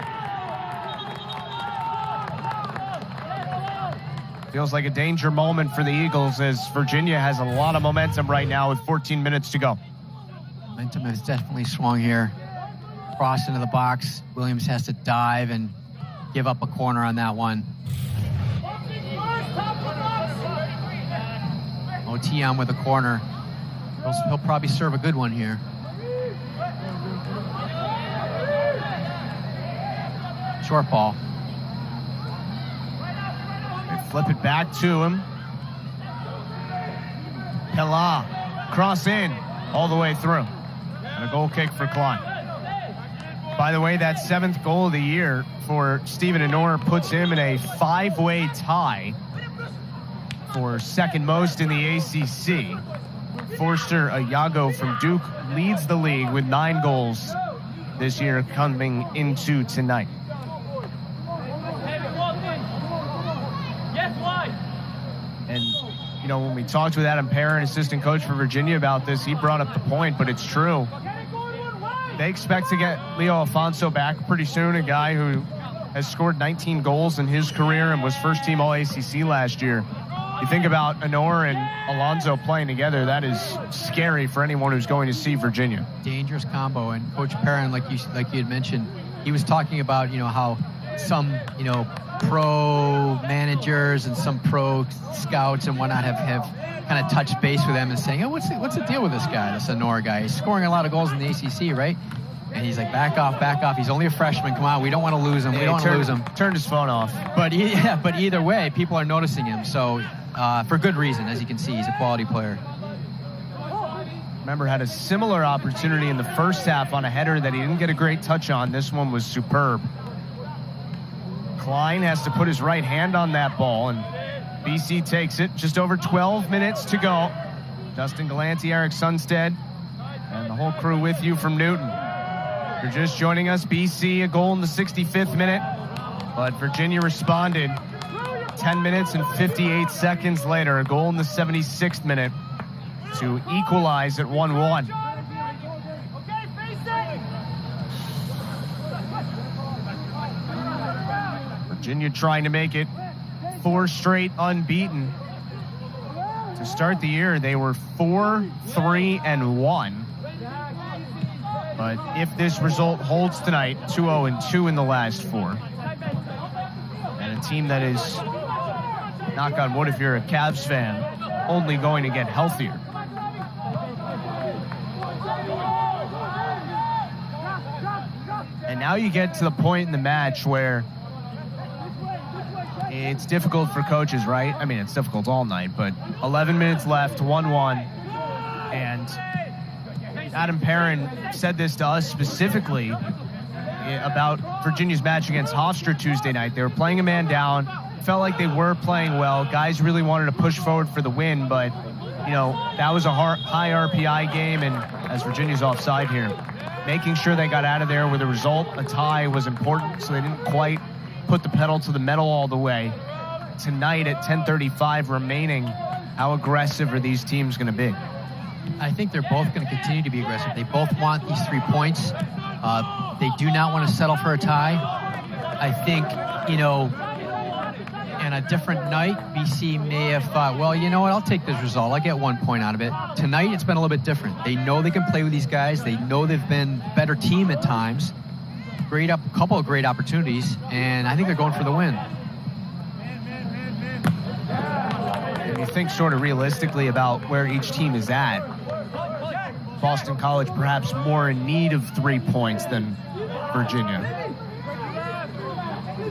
Feels like a danger moment for the Eagles as Virginia has a lot of momentum right now with 14 minutes to go. Momentum has definitely swung here. Cross into the box. Williams has to dive and give up a corner on that one. OTM with a corner. He'll probably serve a good one here. Short ball. They flip it back to him. Pella, cross in, all the way through. And a goal kick for Klein. By the way, that 7th goal of the year for Stephen Honor puts him in a 5-way tie for second most in the ACC. Forster Ayago from Duke leads the league with 9 goals this year coming into tonight. And, you know, when we talked with Adam Perrin, assistant coach for Virginia, about this, he brought up the point, but it's true. They expect to get Leo Alfonso back pretty soon, a guy who has scored 19 goals in his career and was first team All-ACC last year. You think about Honor and Alonso playing together, that is scary for anyone who's going to see Virginia. Dangerous combo. And Coach Perrin, like you had mentioned, he was talking about, how some, pro managers and some pro scouts and whatnot have kind of touched base with them and saying, what's the deal with this guy, this Honor guy? He's scoring a lot of goals in the ACC, right? And he's like, back off, back off. He's only a freshman. Come on, we don't want to lose him. We don't want to lose him. Turned his phone off. But either way, people are noticing him. So for good reason, as you can see, he's a quality player. Remember, had a similar opportunity in the first half on a header that he didn't get a great touch on. This one was superb. Klein has to put his right hand on that ball, and BC takes it. Just over 12 minutes to go. Dustin Galanti, Eric Sunstead, and the whole crew with you from Newton. If you're just joining us, BC a goal in the 65th minute, but Virginia responded 10 minutes and 58 seconds later, a goal in the 76th minute to equalize at 1-1. Virginia trying to make it 4 straight unbeaten. To start the year, they were 4-3-1. But if this result holds tonight, 2-0-2 in the last 4. And a team that is, knock on wood if you're a Cavs fan, only going to get healthier. And now you get to the point in the match where it's difficult for coaches, right? I mean, it's difficult all night, but 11 minutes left, 1-1. And Adam Perrin said this to us specifically about Virginia's match against Hofstra Tuesday night. They were playing a man down, felt like they were playing well. Guys really wanted to push forward for the win, but, you know, that was a high RPI game, and as Virginia's offside here, making sure they got out of there with a result, a tie, was important, so they didn't quite put the pedal to the metal all the way. Tonight at 10:35 remaining, how aggressive are these teams going to be? I think they're both going to continue to be aggressive. They both want these 3 points. They do not want to settle for a tie. I think, you know, on a different night, BC may have thought, well, you know what, I'll take this result. I'll get 1 point out of it. Tonight, it's been a little bit different. They know they can play with these guys. They know they've been a better team at times. Couple of great opportunities, and I think they're going for the win. If you think sort of realistically about where each team is at, Boston College perhaps more in need of 3 points than Virginia.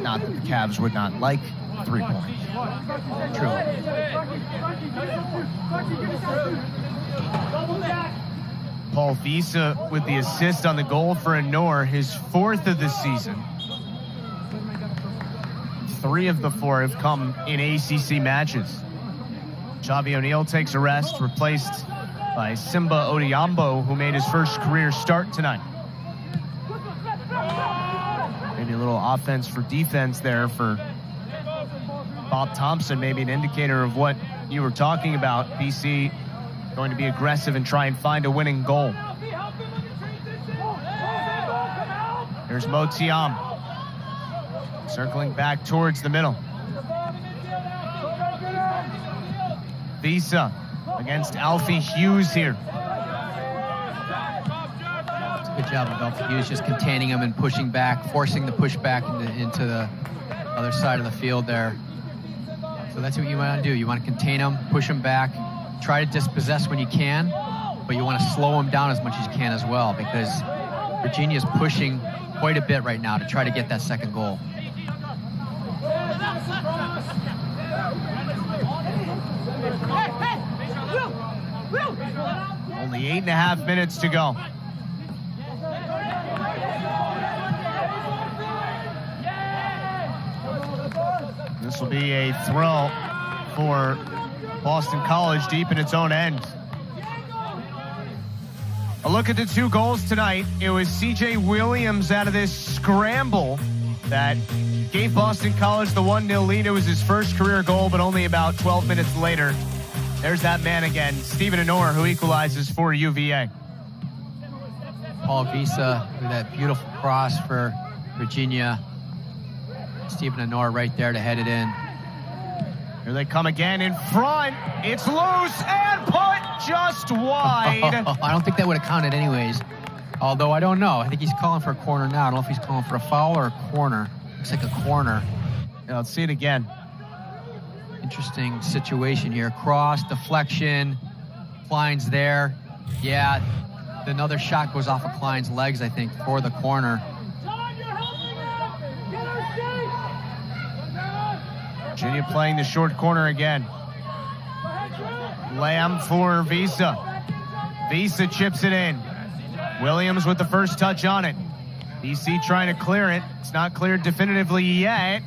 Not that the Cavs would not like 3 points. True. Paul Visa with the assist on the goal for Anor, his 4th of the season. 3 of the 4 have come in ACC matches. Xavi O'Neal takes a rest, replaced by Simba Odiambo, who made his first career start tonight. Maybe a little offense for defense there for Bob Thompson, maybe an indicator of what you were talking about. BC going to be aggressive and try and find a winning goal. There's Mo Tiam circling back towards the middle. Visa against Alfie Hughes here. Good job of Alfie Hughes just containing him and pushing back, forcing the push back into the other side of the field there. So that's what you want to do. You want to contain him, push him back, try to dispossess when you can, but you want to slow him down as much as you can as well, because Virginia's pushing quite a bit right now to try to get that second goal. Only 8.5 minutes to go. This will be a throw for Boston College deep in its own end. A look at the 2 goals tonight. It was C.J. Williams out of this scramble that gave Boston College the 1-0 lead. It was his first career goal, but only about 12 minutes later, there's that man again, Stephen Anor, who equalizes for UVA. Paul Visa with that beautiful cross for Virginia. Stephen Anor right there to head it in. Here they come again in front. It's loose and put just wide. I don't think that would have counted anyways. Although I don't know. I think he's calling for a corner now. I don't know if he's calling for a foul or a corner. Looks like a corner. Yeah, let's see it again. Interesting situation here. Cross, deflection, Klein's there. Yeah, Another shot goes off of Klein's legs, I think, for the corner. Virginia playing the short corner again. Lamb for Visa. Visa chips it in. Williams with the first touch on it. BC trying to clear it. It's not cleared definitively yet.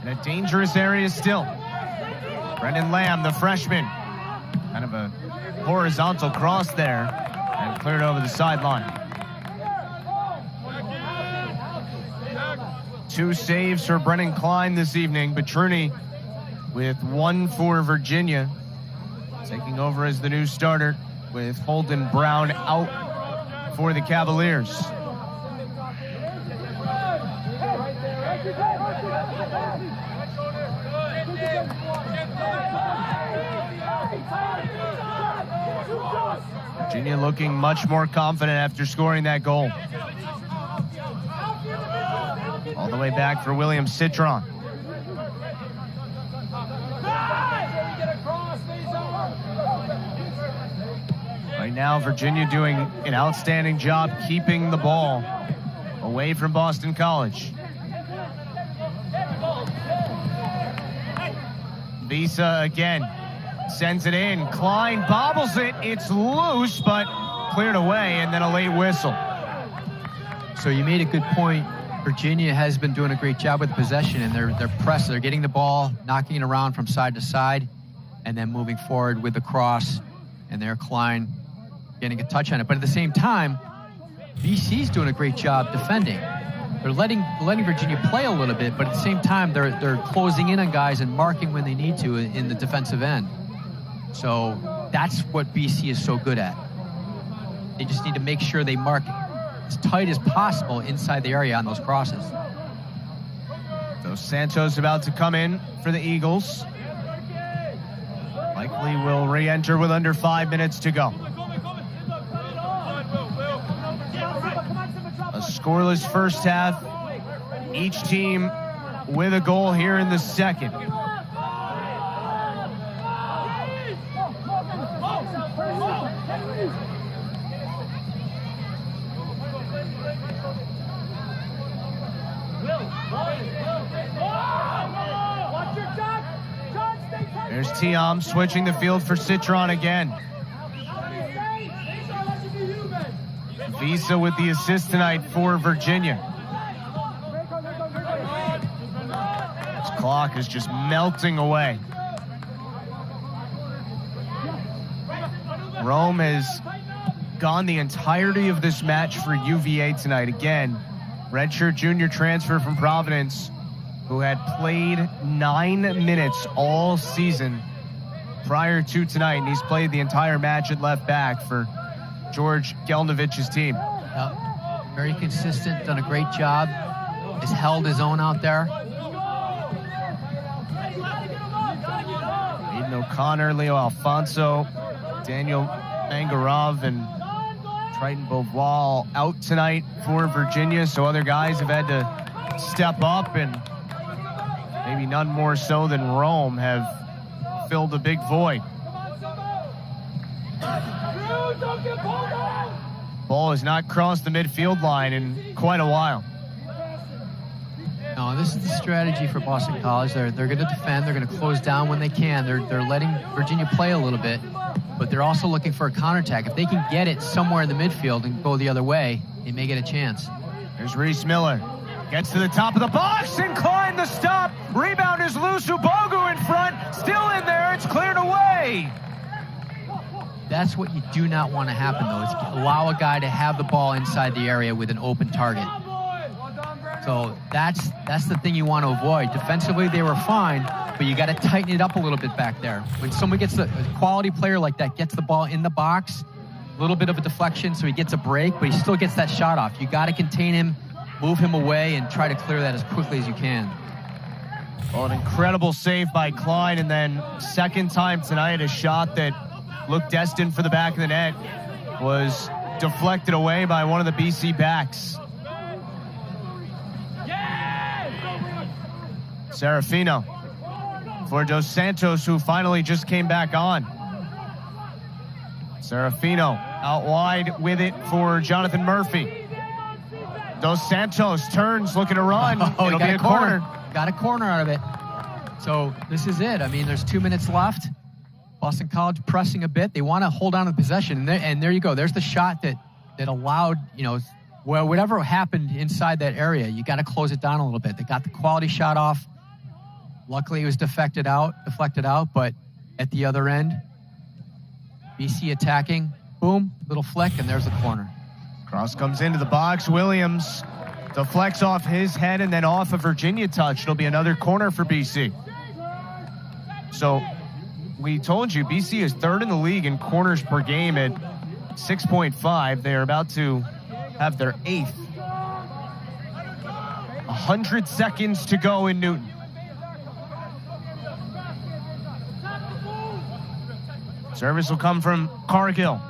In a dangerous area still. Brendan Lamb, the freshman. Kind of a horizontal cross there. And cleared over the sideline. 2 saves for Brennan Klein this evening. Petruni with 1 for Virginia. Taking over as the new starter with Holden Brown out for the Cavaliers. Virginia looking much more confident after scoring that goal. All the way back for William Citron. Right now, Virginia doing an outstanding job keeping the ball away from Boston College. Visa again sends it in. Klein bobbles it. It's loose, but cleared away, and then a late whistle. So you made a good point. Virginia has been doing a great job with possession, and they're pressed. They're getting the ball, knocking it around from side to side, and then moving forward with the cross. And there, Klein getting a touch on it. But at the same time, BC's doing a great job defending. They're letting Virginia play a little bit, but at the same time, they're closing in on guys and marking when they need to in the defensive end. So that's what BC is so good at. They just need to make sure they mark as tight as possible inside the area on those crosses. So Santos about to come in for the Eagles. Likely will re-enter with under 5 minutes to go. A scoreless first half. Each team with a goal here in the second. There's Tiam switching the field for Citron again. Visa with the assist tonight for Virginia. This clock is just melting away. Rome has gone the entirety of this match for UVA tonight. Again, redshirt junior transfer from Providence, who had played 9 minutes all season prior to tonight, and he's played the entire match at left back for George Gelnovich's team. Very consistent, done a great job, has held his own out there. Aiden O'Connor, Leo Alfonso, Daniel Mangarov, and Triton Beauvoir out tonight for Virginia, so other guys have had to step up, and maybe none more so than Rome have filled a big void. Ball has not crossed the midfield line in quite a while. No, this is the strategy for Boston College. They're going to defend. They're going to close down when they can. They're letting Virginia play a little bit, but they're also looking for a counterattack. If they can get it somewhere in the midfield and go the other way, they may get a chance. There's Reese Miller. Gets to the top of the box, and Klein the stop. Rebound is loose. Ubogu in front. Still in there. It's cleared away. That's what you do not want to happen, though, is allow a guy to have the ball inside the area with an open target. So that's the thing you want to avoid. Defensively, they were fine, but you got to tighten it up a little bit back there. When someone gets a quality player like that, gets the ball in the box, a little bit of a deflection so he gets a break, but he still gets that shot off. You got to contain him, move him away, and try to clear that as quickly as you can. Well, an incredible save by Klein, and then second time tonight, a shot that looked destined for the back of the net was deflected away by one of the BC backs. Serafino for Dos Santos, who finally just came back on. Serafino out wide with it for Jonathan Murphy. Dos Santos turns, looking to run. It'll be a corner. Got a corner out of it. So this is it. I mean, there's 2 minutes left. Boston College pressing a bit. They want to hold on to the possession. And there you go. There's the shot that allowed, well, whatever happened inside that area, you got to close it down a little bit. They got the quality shot off. Luckily, it was deflected out, but at the other end, BC attacking. Boom, little flick, and there's the corner. Cross comes into the box. Williams deflects off his head and then off a Virginia touch. It'll be another corner for BC. So we told you BC is third in the league in corners per game at 6.5. They are about to have their 8th. 100 seconds to go in Newton. Service will come from Cargill.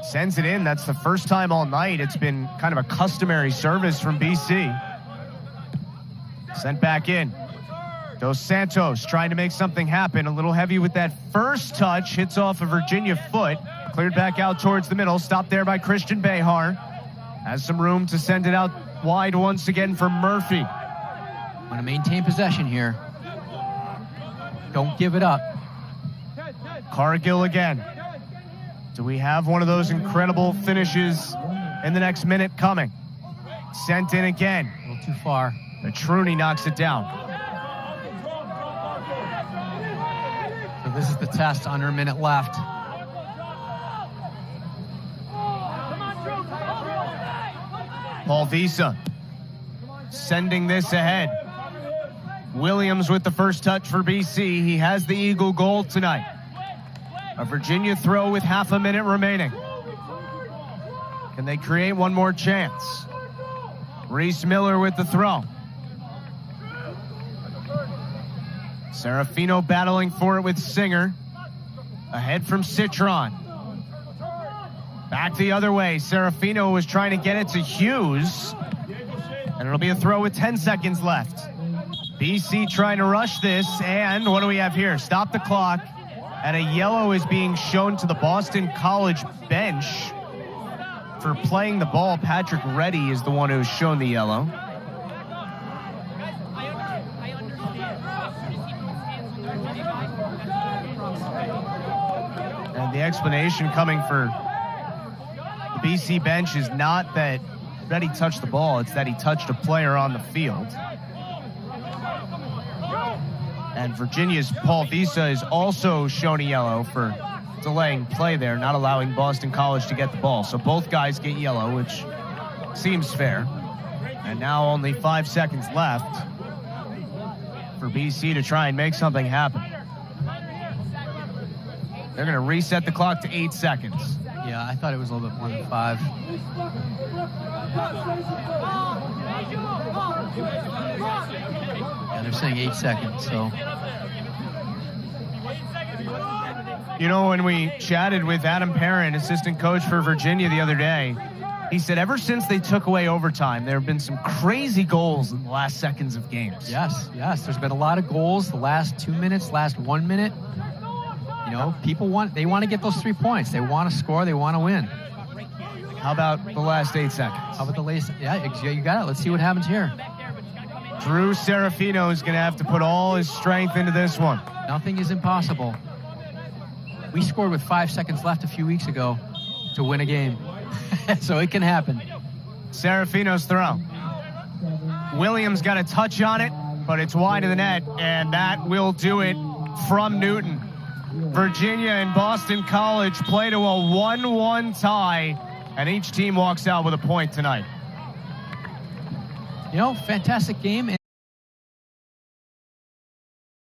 Sends it in. That's the first time all night it's been kind of a customary service from BC. Sent back in. Dos Santos trying to make something happen. A little heavy with that first touch. Hits off a Virginia foot. Cleared back out towards the middle. Stopped there by Christian Behar. Has some room to send it out wide once again for Murphy. Want to maintain possession here. Don't give it up. Cargill again. Do we have one of those incredible finishes in the next minute coming? Sent in again. A little too far. Truny knocks it down. So this is the test, under a minute left. Paul Visa sending this ahead. Williams with the first touch for BC. He has the Eagle goal tonight. A Virginia throw with half a minute remaining. Can they create one more chance? Reese Miller with the throw. Serafino battling for it with Singer. Ahead from Citron. Back the other way. Serafino was trying to get it to Hughes. And it'll be a throw with 10 seconds left. BC trying to rush this. And what do we have here? Stop the clock. And a yellow is being shown to the Boston College bench for playing the ball. Patrick Reddy is the one who's shown the yellow. And the explanation coming for the BC bench is not that Reddy touched the ball, it's that he touched a player on the field. And Virginia's Paul Visa is also shown a yellow for delaying play there, not allowing Boston College to get the ball. So both guys get yellow, which seems fair. And now only 5 seconds left for BC to try and make something happen. They're going to reset the clock to 8 seconds. Yeah, I thought it was a little bit more than 5. Yeah, they're saying 8 seconds, so. You know, when we chatted with Adam Perrin, assistant coach for Virginia the other day, he said ever since they took away overtime, there have been some crazy goals in the last seconds of games. Yes. There's been a lot of goals the last 2 minutes, last 1 minute. You know, people want to get those 3 points. They want to score. They want to win. How about the last 8 seconds? How about the last? Yeah, you got it. Let's see what happens here. Drew Serafino is going to have to put all his strength into this one. Nothing is impossible. We scored with 5 seconds left a few weeks ago to win a game. So it can happen. Serafino's throw. Williams got a touch on it, but it's wide of the net, and that will do it from Newton. Virginia and Boston College play to a 1-1 tie, and each team walks out with a point tonight. You know, fantastic game.